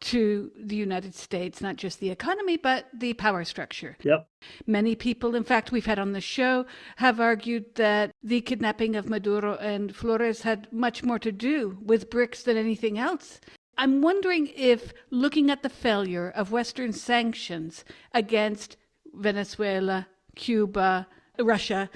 to the United States, not just the economy, but the power structure. Yep. Many people, in fact, we've had on the show, have argued that the kidnapping of Maduro and Flores had much more to do with BRICS than anything else. I'm wondering if, looking at the failure of Western sanctions against Venezuela, Cuba, Russia,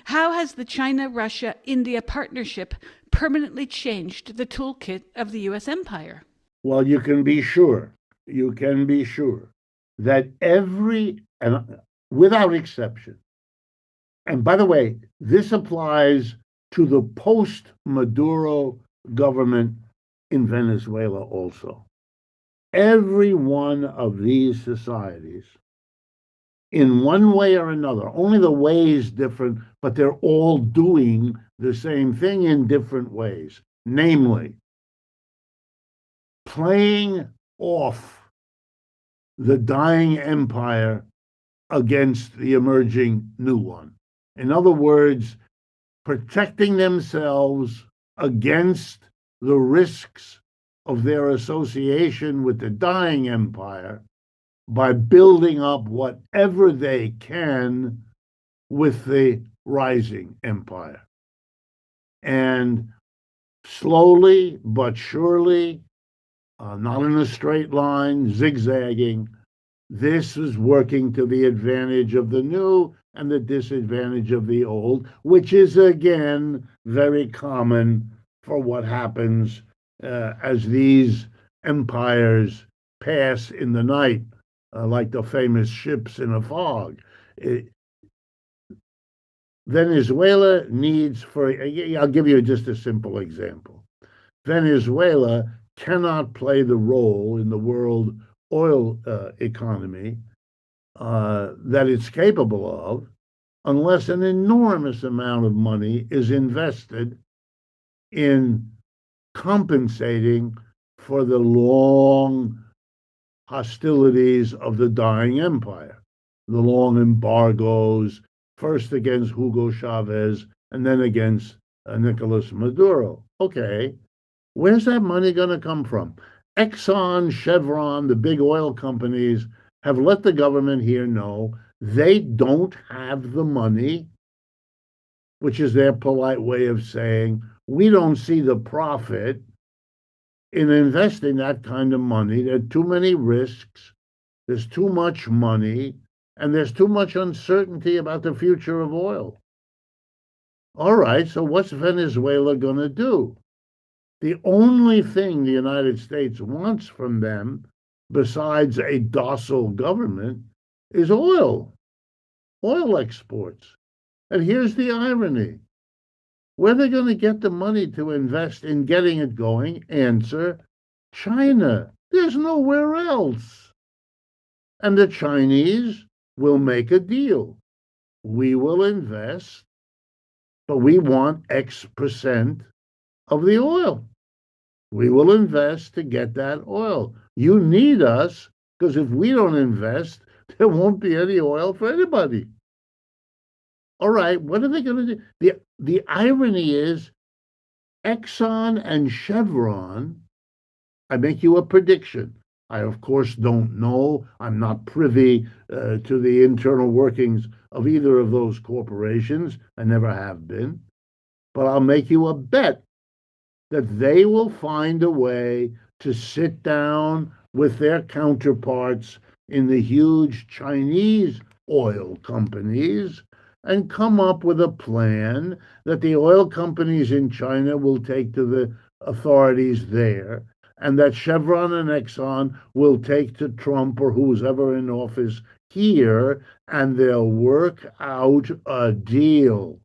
how has the China-Russia-India partnership permanently changed the toolkit of the U.S. empire? Well, you can be sure that and without exception, and by the way, this applies to the post-Maduro government in Venezuela also. Every one of these societies, in one way or another, only the way is different, but they're all doing the same thing in different ways, namely, playing off the dying empire against the emerging new one. In other words, protecting themselves against the risks of their association with the dying empire by building up whatever they can with the rising empire. And slowly but surely, not in a straight line, zigzagging, This is working to the advantage of the new and the disadvantage of the old, which is again very common for what happens as these empires pass in the night, like the famous ships in a fog. It, Venezuela needs for, I'll give you just a simple example. Venezuela cannot play the role in the world oil economy that it's capable of unless an enormous amount of money is invested in compensating for the long hostilities of the dying empire, the long embargoes, first against Hugo Chavez and then against Nicolas Maduro. Okay, where's that money going to come from? Exxon, Chevron, the big oil companies have let the government here know they don't have the money, which is their polite way of saying, we don't see the profit in investing that kind of money. There are too many risks, there's too much money, and there's too much uncertainty about the future of oil. All right, so what's Venezuela going to do? The only thing the United States wants from them, besides a docile government, is oil exports. And here's the irony. Where are they going to get the money to invest in getting it going? Answer, China. There's nowhere else. And the Chinese will make a deal. We will invest, but we want X percent of the oil. We will invest to get that oil. You need us because if we don't invest, there won't be any oil for anybody. All right, what are they going to do? The irony is Exxon and Chevron, I make you a prediction. I, of course, don't know. I'm not privy to the internal workings of either of those corporations. I never have been. But I'll make you a bet that they will find a way to sit down with their counterparts in the huge Chinese oil companies and come up with a plan that the oil companies in China will take to the authorities there, and that Chevron and Exxon will take to Trump or who's ever in office here, and they'll work out a deal.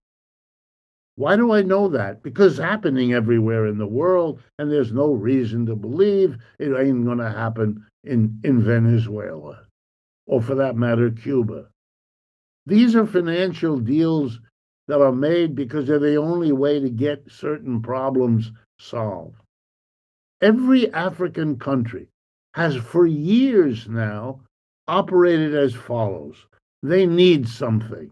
Why do I know that? Because it's happening everywhere in the world, and there's no reason to believe it ain't going to happen in Venezuela, or for that matter, Cuba. These are financial deals that are made because they're the only way to get certain problems solved. Every African country has for years now operated as follows. They need something.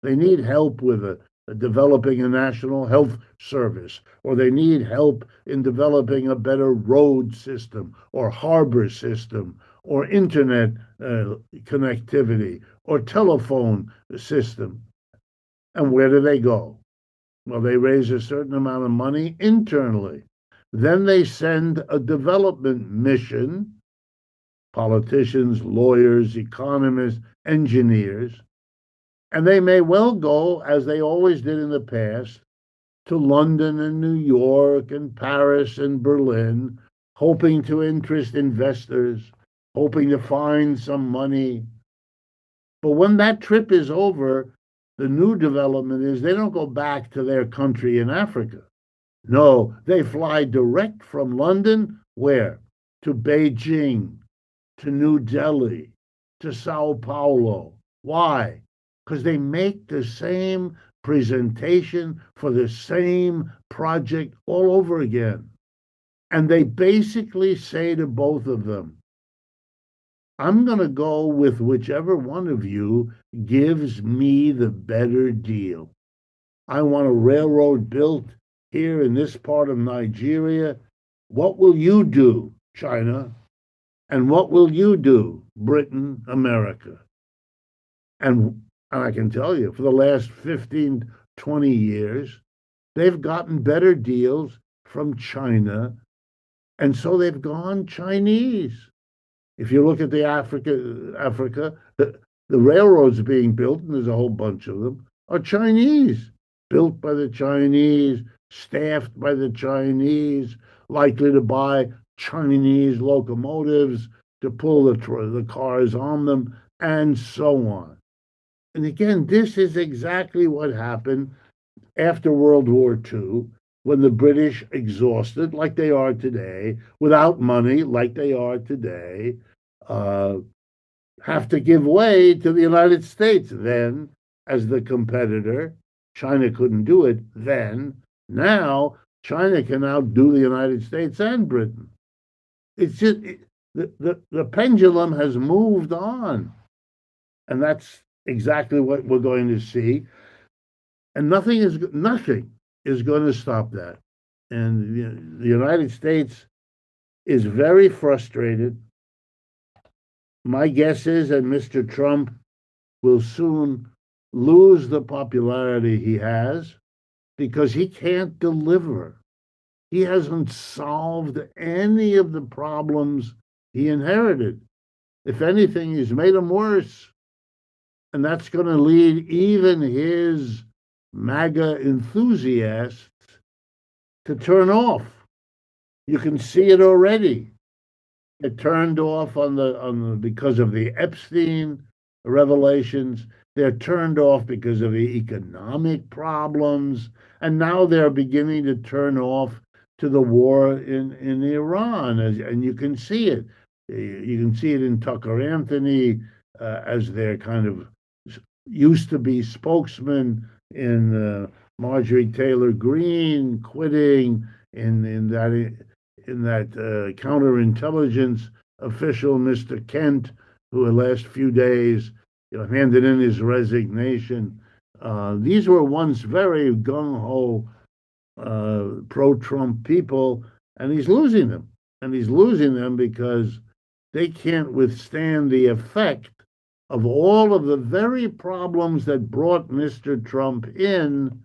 They need help with developing a national health service, or they need help in developing a better road system or harbor system or internet connectivity or telephone system. And where do they go? Well, they raise a certain amount of money internally. Then they send a development mission, politicians, lawyers, economists, engineers, and they may well go, as they always did in the past, to London and New York and Paris and Berlin, hoping to interest investors, hoping to find some money. But when that trip is over, the new development is they don't go back to their country in Africa. No, they fly direct from London, where? To Beijing, to New Delhi, to Sao Paulo. Why? Because they make the same presentation for the same project all over again. And they basically say to both of them, I'm going to go with whichever one of you gives me the better deal. I want a railroad built here in this part of Nigeria. What will you do, China? And what will you do, Britain, America? And I can tell you, for the last 15, 20 years, they've gotten better deals from China. And so they've gone Chinese. If you look at Africa, the railroads being built, and there's a whole bunch of them, are Chinese, built by the Chinese, staffed by the Chinese, likely to buy Chinese locomotives to pull the cars on them, and so on. And again, this is exactly what happened after World War II, when the British, exhausted like they are today, without money like they are today, uh, have to give way to the United States then as the competitor. China couldn't do it then. Now, China can outdo the United States and Britain. It's just the pendulum has moved on. And that's exactly what we're going to see. And nothing is going to stop that. And the United States is very frustrated. My guess is that Mr. Trump will soon lose the popularity he has because he can't deliver. He hasn't solved any of the problems he inherited. If anything, he's made them worse. And that's going to lead even his MAGA enthusiasts to turn off. You can see it already. It turned off because of the Epstein revelations. They're turned off because of the economic problems, and now they're beginning to turn off to the war in Iran, and you can see it. You can see it in Tucker Anthony as their kind of used to be spokesman, in Marjorie Taylor Greene quitting, in that counterintelligence official, Mr. Kent, who in the last few days handed in his resignation. These were once very gung-ho pro-Trump people, and he's losing them. And he's losing them because they can't withstand the effect of all of the very problems that brought Mr. Trump in.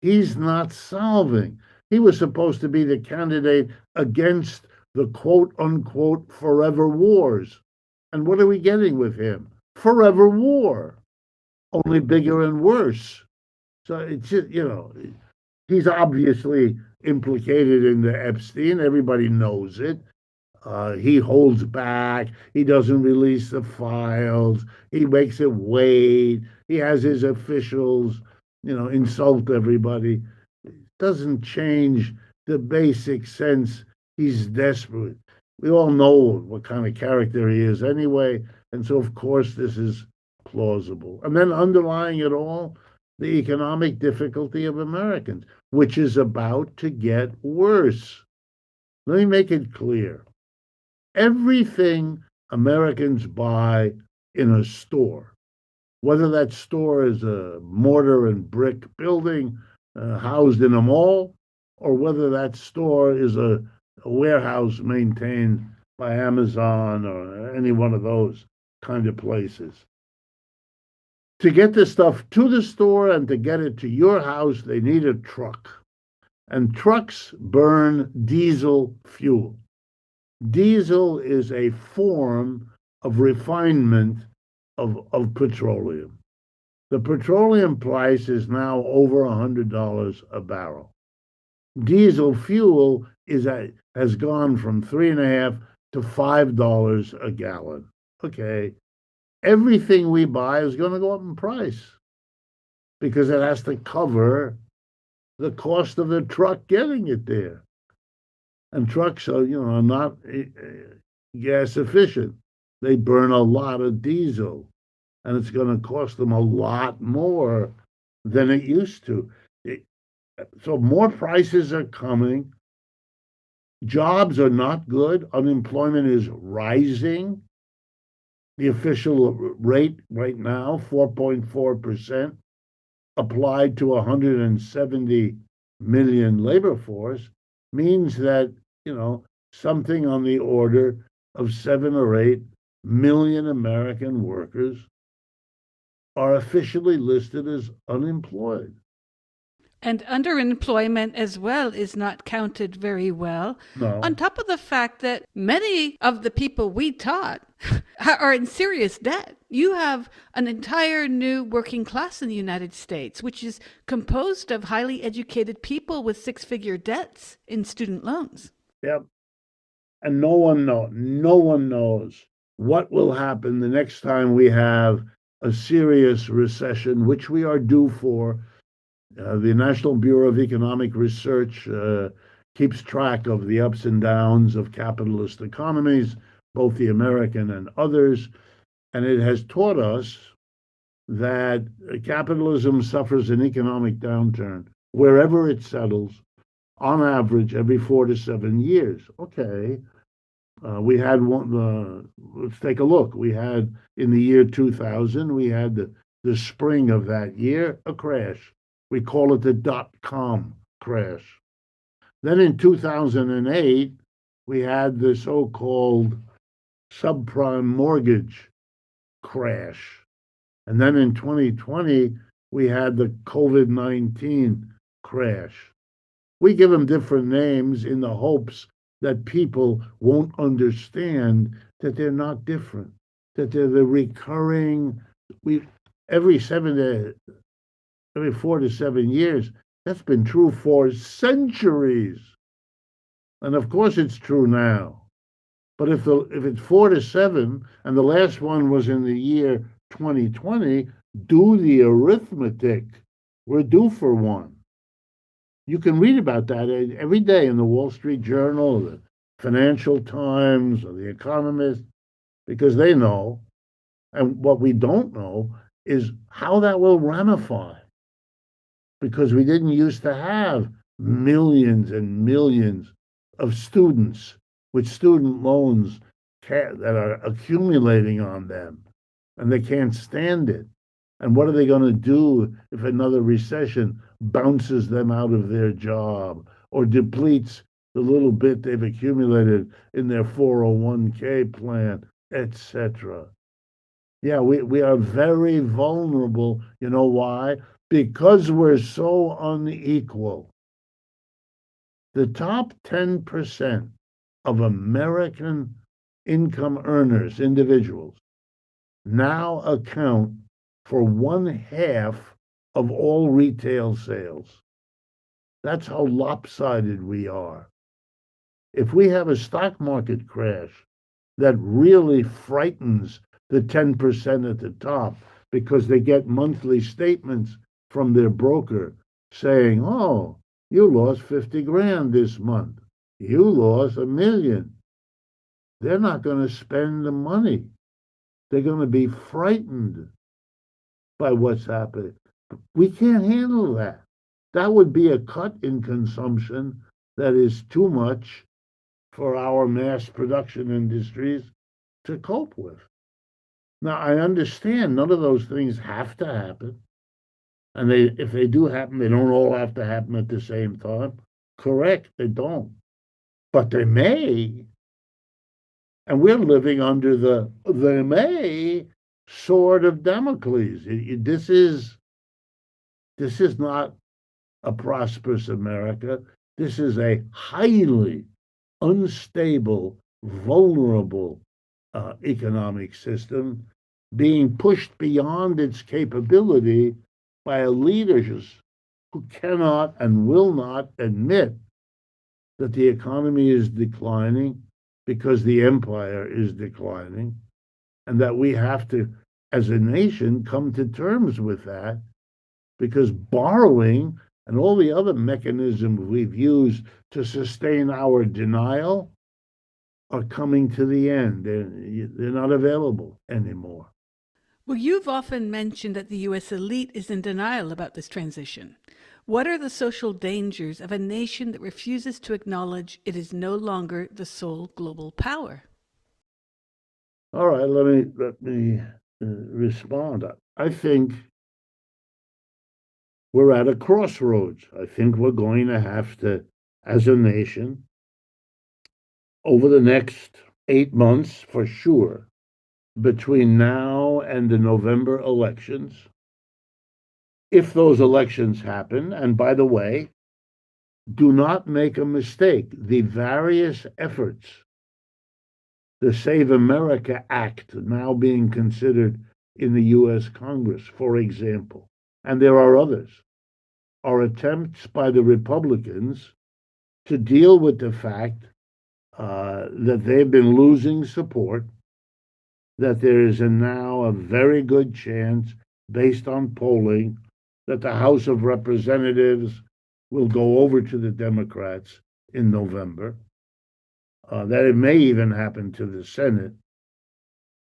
He's not solving. He was supposed to be the candidate against the quote unquote forever wars. And what are we getting with him? Forever war, only bigger and worse. So it's just, he's obviously implicated in the Epstein. Everybody knows it. He holds back. He doesn't release the files. He makes it wait. He has his officials, insult everybody. It doesn't change the basic sense. He's desperate. We all know what kind of character he is anyway. And so, of course, this is plausible. And then underlying it all, the economic difficulty of Americans, which is about to get worse. Let me make it clear. Everything Americans buy in a store, whether that store is a mortar and brick building housed in a mall, or whether that store is a warehouse maintained by Amazon or any one of those kind of places. To get the stuff to the store and to get it to your house, they need a truck. And trucks burn diesel fuel. Diesel is a form of refinement of petroleum. The petroleum price is now over $100 a barrel. Diesel fuel has gone from $3.50 to $5 a gallon. Okay, everything we buy is going to go up in price because it has to cover the cost of the truck getting it there. And trucks are, not gas efficient. They burn a lot of diesel, and it's going to cost them a lot more than it used to. So more prices are coming. Jobs are not good. Unemployment is rising. The official rate right now, 4.4%, applied to 170 million labor force, means that, something on the order of 7 or 8 million American workers are officially listed as unemployed. And underemployment as well is not counted very well. On No. top of the fact that many of the people we taught are in serious debt. You have an entire new working class in the United States, which is composed of highly educated people with six-figure debts in student loans. Yep. And no one knows what will happen the next time we have a serious recession, which we are due for. The National Bureau of Economic Research keeps track of the ups and downs of capitalist economies, both the American and others, and it has taught us that capitalism suffers an economic downturn wherever it settles, on average, every 4 to 7 years. Okay, we had one. Let's take a look. We had in the year 2000, we had the spring of that year a crash. We call it the dot-com crash. Then in 2008, we had the so-called subprime mortgage crash. And then in 2020, we had the COVID-19 crash. We give them different names in the hopes that people won't understand that they're not different, that they're the recurring, we every 4 to 7 years. That's been true for centuries. And of course it's true now. But if it's 4 to 7 and the last one was in the year 2020, do the arithmetic. We're due for one. You can read about that every day in the Wall Street Journal, the Financial Times, or the Economist, because they know. And what we don't know is how that will ramify, because we didn't used to have millions and millions of students with student loans that are accumulating on them, and they can't stand it. And what are they going to do if another recession bounces them out of their job or depletes the little bit they've accumulated in their 401k plan, etc.? Yeah, we are very vulnerable. You know why? Because we're so unequal. The top 10% of American income earners, individuals, now account for 1/2 of all retail sales. That's how lopsided we are. If we have a stock market crash that really frightens the 10% at the top because they get monthly statements from their broker saying, oh, you lost 50 grand this month. You lost $1 million. They're not going to spend the money. They're going to be frightened by what's happening. We can't handle that. That would be a cut in consumption that is too much for our mass production industries to cope with. Now, I understand none of those things have to happen. And if they do happen, they don't all have to happen at the same time. Correct, they don't. But they may. And we're living under the they may sword of Damocles. This is not a prosperous America. This is a highly unstable, vulnerable economic system being pushed beyond its capability by leaders who cannot and will not admit that the economy is declining because the empire is declining, and that we have to, as a nation, come to terms with that, because borrowing and all the other mechanisms we've used to sustain our denial are coming to the end. They're not available anymore. Well, you've often mentioned that the U.S. elite is in denial about this transition. What are the social dangers of a nation that refuses to acknowledge it is no longer the sole global power? All right, let me respond. I think we're at a crossroads. I think we're going to have to, as a nation, over the next 8 months for sure, between now and the November elections, if those elections happen, and by the way, do not make a mistake, the various efforts, the Save America Act now being considered in the US Congress, for example, and there are others, are attempts by the Republicans to deal with the fact that they've been losing support, that there is now a very good chance, based on polling, that the House of Representatives will go over to the Democrats in November, that it may even happen to the Senate.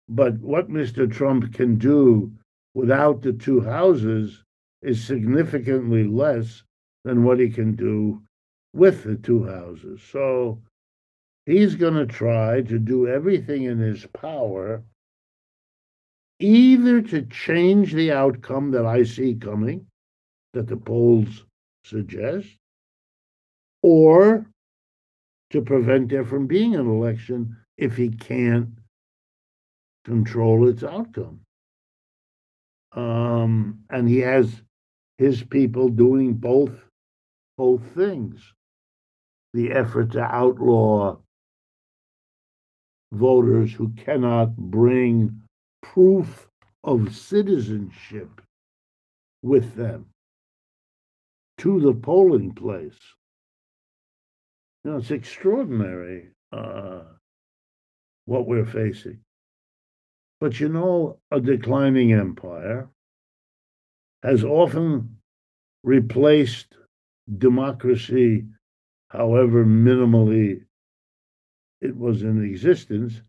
But what Mr. Trump can do without the two houses is significantly less than what he can do with the two houses. So he's going to try to do everything in his power, either to change the outcome that I see coming, that the polls suggest, or to prevent there from being an election if he can't control its outcome. And he has his people doing both things. The effort to outlaw voters who cannot bring proof of citizenship with them to the polling place. It's extraordinary what we're facing. But a declining empire has often replaced democracy, however minimally it was in existence,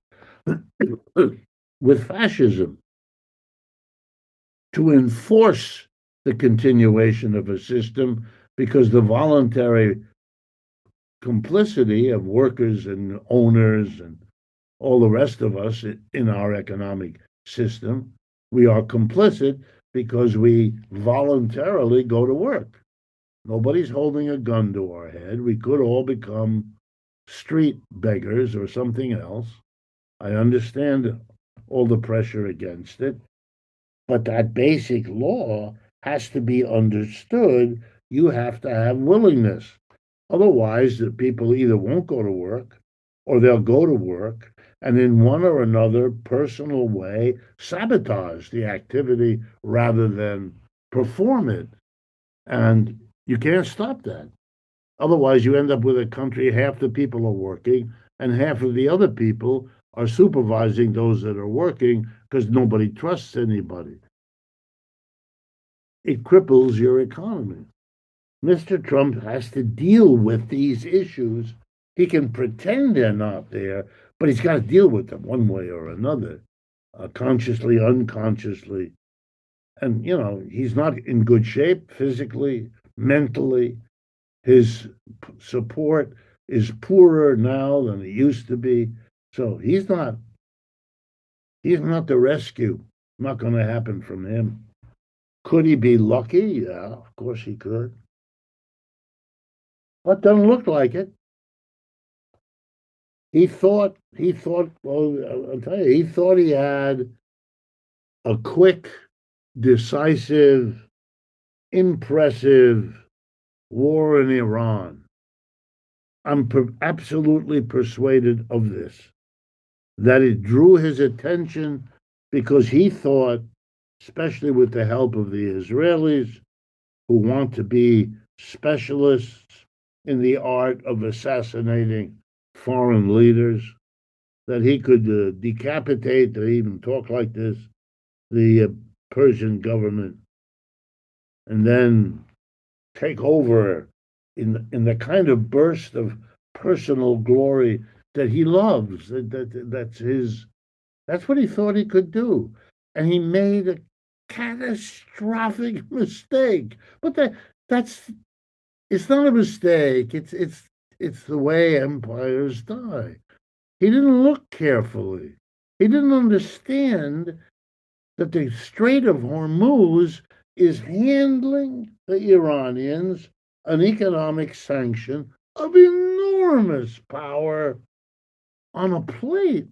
with fascism to enforce the continuation of a system, because the voluntary complicity of workers and owners and all the rest of us in our economic system, we are complicit because we voluntarily go to work. Nobody's holding a gun to our head. We could all become street beggars or something else. I understand all the pressure against it, but that basic law has to be understood. You have to have willingness. Otherwise, the people either won't go to work or they'll go to work and in one or another personal way sabotage the activity rather than perform it. And you can't stop that. Otherwise, you end up with a country, half the people are working and half of the other people are supervising those that are working because nobody trusts anybody. It cripples your economy. Mr. Trump has to deal with these issues. He can pretend they're not there, but he's got to deal with them one way or another, consciously, unconsciously. And, he's not in good shape physically, mentally. His support is poorer now than it used to be. So he's not the rescue. Not going to happen from him. Could he be lucky? Yeah, of course he could. But doesn't look like it. He thought, well, I'll tell you, he thought he had a quick, decisive, impressive war in Iran. I'm absolutely persuaded of this, that it drew his attention because he thought, especially with the help of the Israelis, who want to be specialists in the art of assassinating foreign leaders, that he could decapitate, to even talk like this, the Persian government, and then take over in the kind of burst of personal glory that he loves. That's what he thought he could do, and he made a catastrophic mistake. But it's not a mistake. It's the way empires die. He didn't look carefully. He didn't understand that the Strait of Hormuz is handling the Iranians an economic sanction of enormous power on a plate.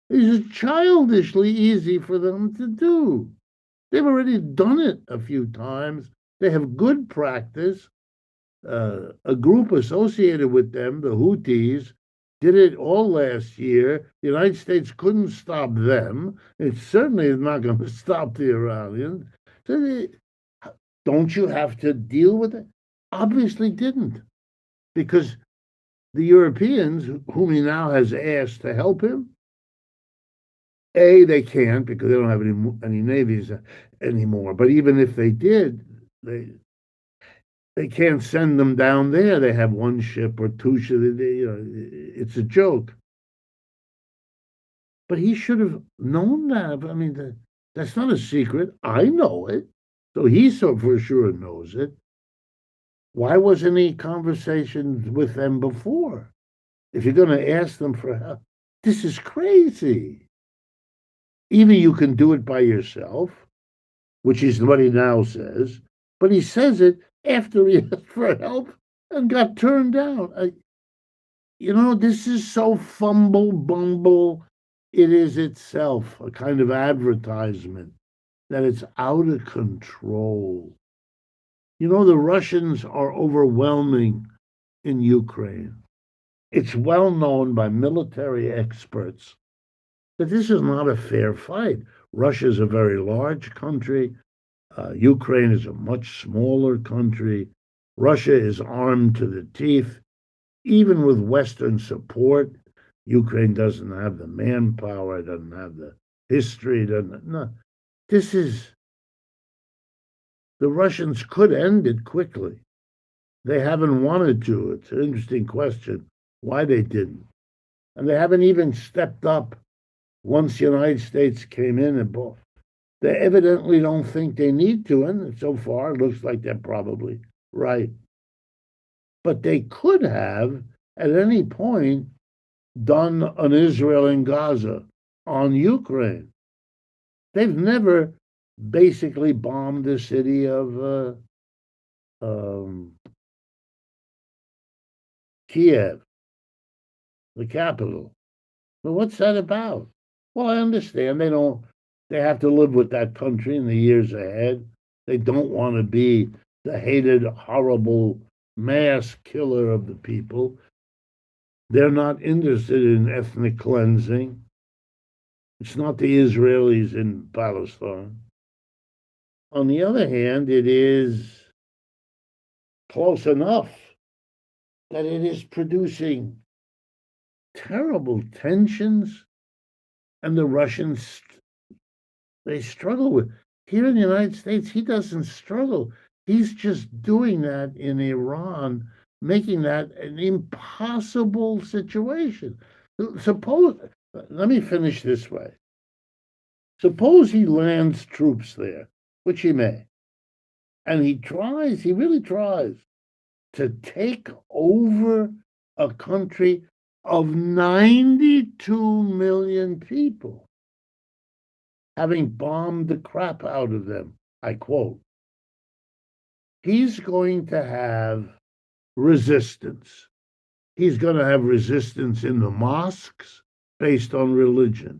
It is childishly easy for them to do. They've already done it a few times. They have good practice. A group associated with them, the Houthis, did it all last year. The United States couldn't stop them. It certainly is not going to stop the Iranians. So don't you have to deal with it? Obviously didn't, because the Europeans, whom he now has asked to help him, they can't because they don't have any navies anymore. But even if they did, they can't send them down there. They have one ship or two ships. It's a joke. But he should have known that. I mean, that's not a secret. I know it. So he so for sure knows it. Why wasn't he conversations with them before? If you're going to ask them for help, this is crazy. Either you can do it by yourself, which is what he now says, but he says it after he asked for help and got turned down. This is so fumble bumble. It is itself a kind of advertisement that it's out of control. The Russians are overwhelming in Ukraine. It's well known by military experts that this is not a fair fight. Russia is a very large country. Ukraine is a much smaller country. Russia is armed to the teeth. Even with Western support, Ukraine doesn't have the manpower, doesn't have the history, doesn't. No, the Russians could end it quickly. They haven't wanted to. It's an interesting question why they didn't. And they haven't even stepped up once the United States came in and bought. They evidently don't think they need to, and so far it looks like they're probably right. But they could have, at any point, done on Israel and Gaza, on Ukraine. They've never basically bombed the city of Kiev, the capital. But what's that about? Well, I understand they have to live with that country in the years ahead. They don't want to be the hated, horrible mass killer of the people. They're not interested in ethnic cleansing. It's not the Israelis in Palestine. On the other hand, it is close enough that it is producing terrible tensions, and the Russians, they struggle with. Here in the United States, he doesn't struggle. He's just doing that in Iran, making that an impossible situation. Let me finish this way. Suppose he lands troops there, which he may, and he really tries to take over a country of 92 million people, having bombed the crap out of them. I quote, he's going to have resistance. He's going to have resistance in the mosques based on religion.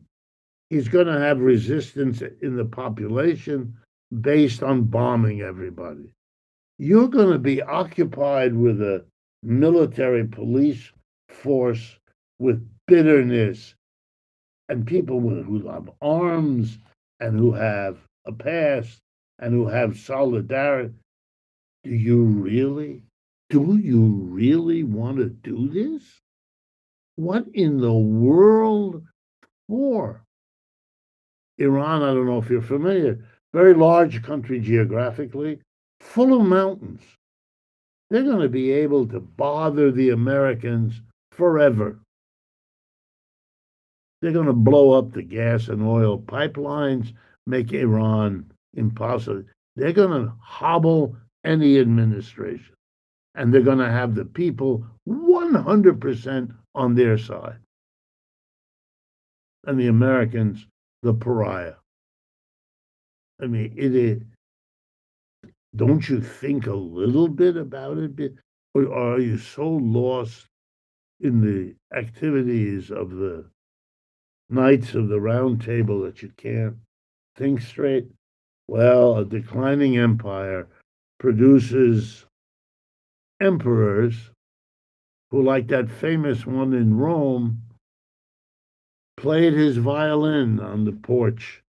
He's going to have resistance in the population based on bombing everybody. You're going to be occupied with a military police force with bitterness and people who have arms and who have a past and who have solidarity. Do you really want to do this? What in the world for? Iran, I don't know if you're familiar, very large country geographically, full of mountains. They're going to be able to bother the Americans forever. They're going to blow up the gas and oil pipelines, make Iran impossible. They're going to hobble any administration, and they're going to have the people 100% on their side, and the Americans the pariah. I mean, it is. Don't you think a little bit about it? Or are you so lost in the activities of the Knights of the Round Table that you can't think straight? Well, a declining empire produces emperors who, like that famous one in Rome, played his violin on the porch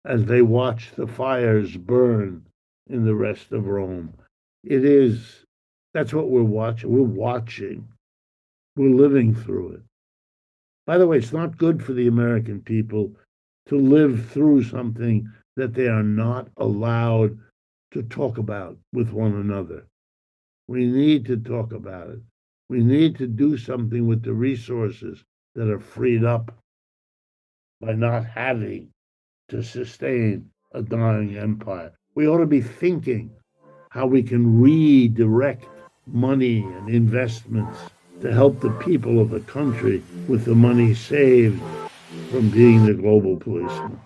as they watched the fires burn in the rest of Rome. It is, that's what we're watching. We're watching. We're living through it. By the way, it's not good for the American people to live through something that they are not allowed to talk about with one another. We need to talk about it. We need to do something with the resources that are freed up by not having to sustain a dying empire. We ought to be thinking how we can redirect money and investments to help the people of the country with the money saved from being the global policeman.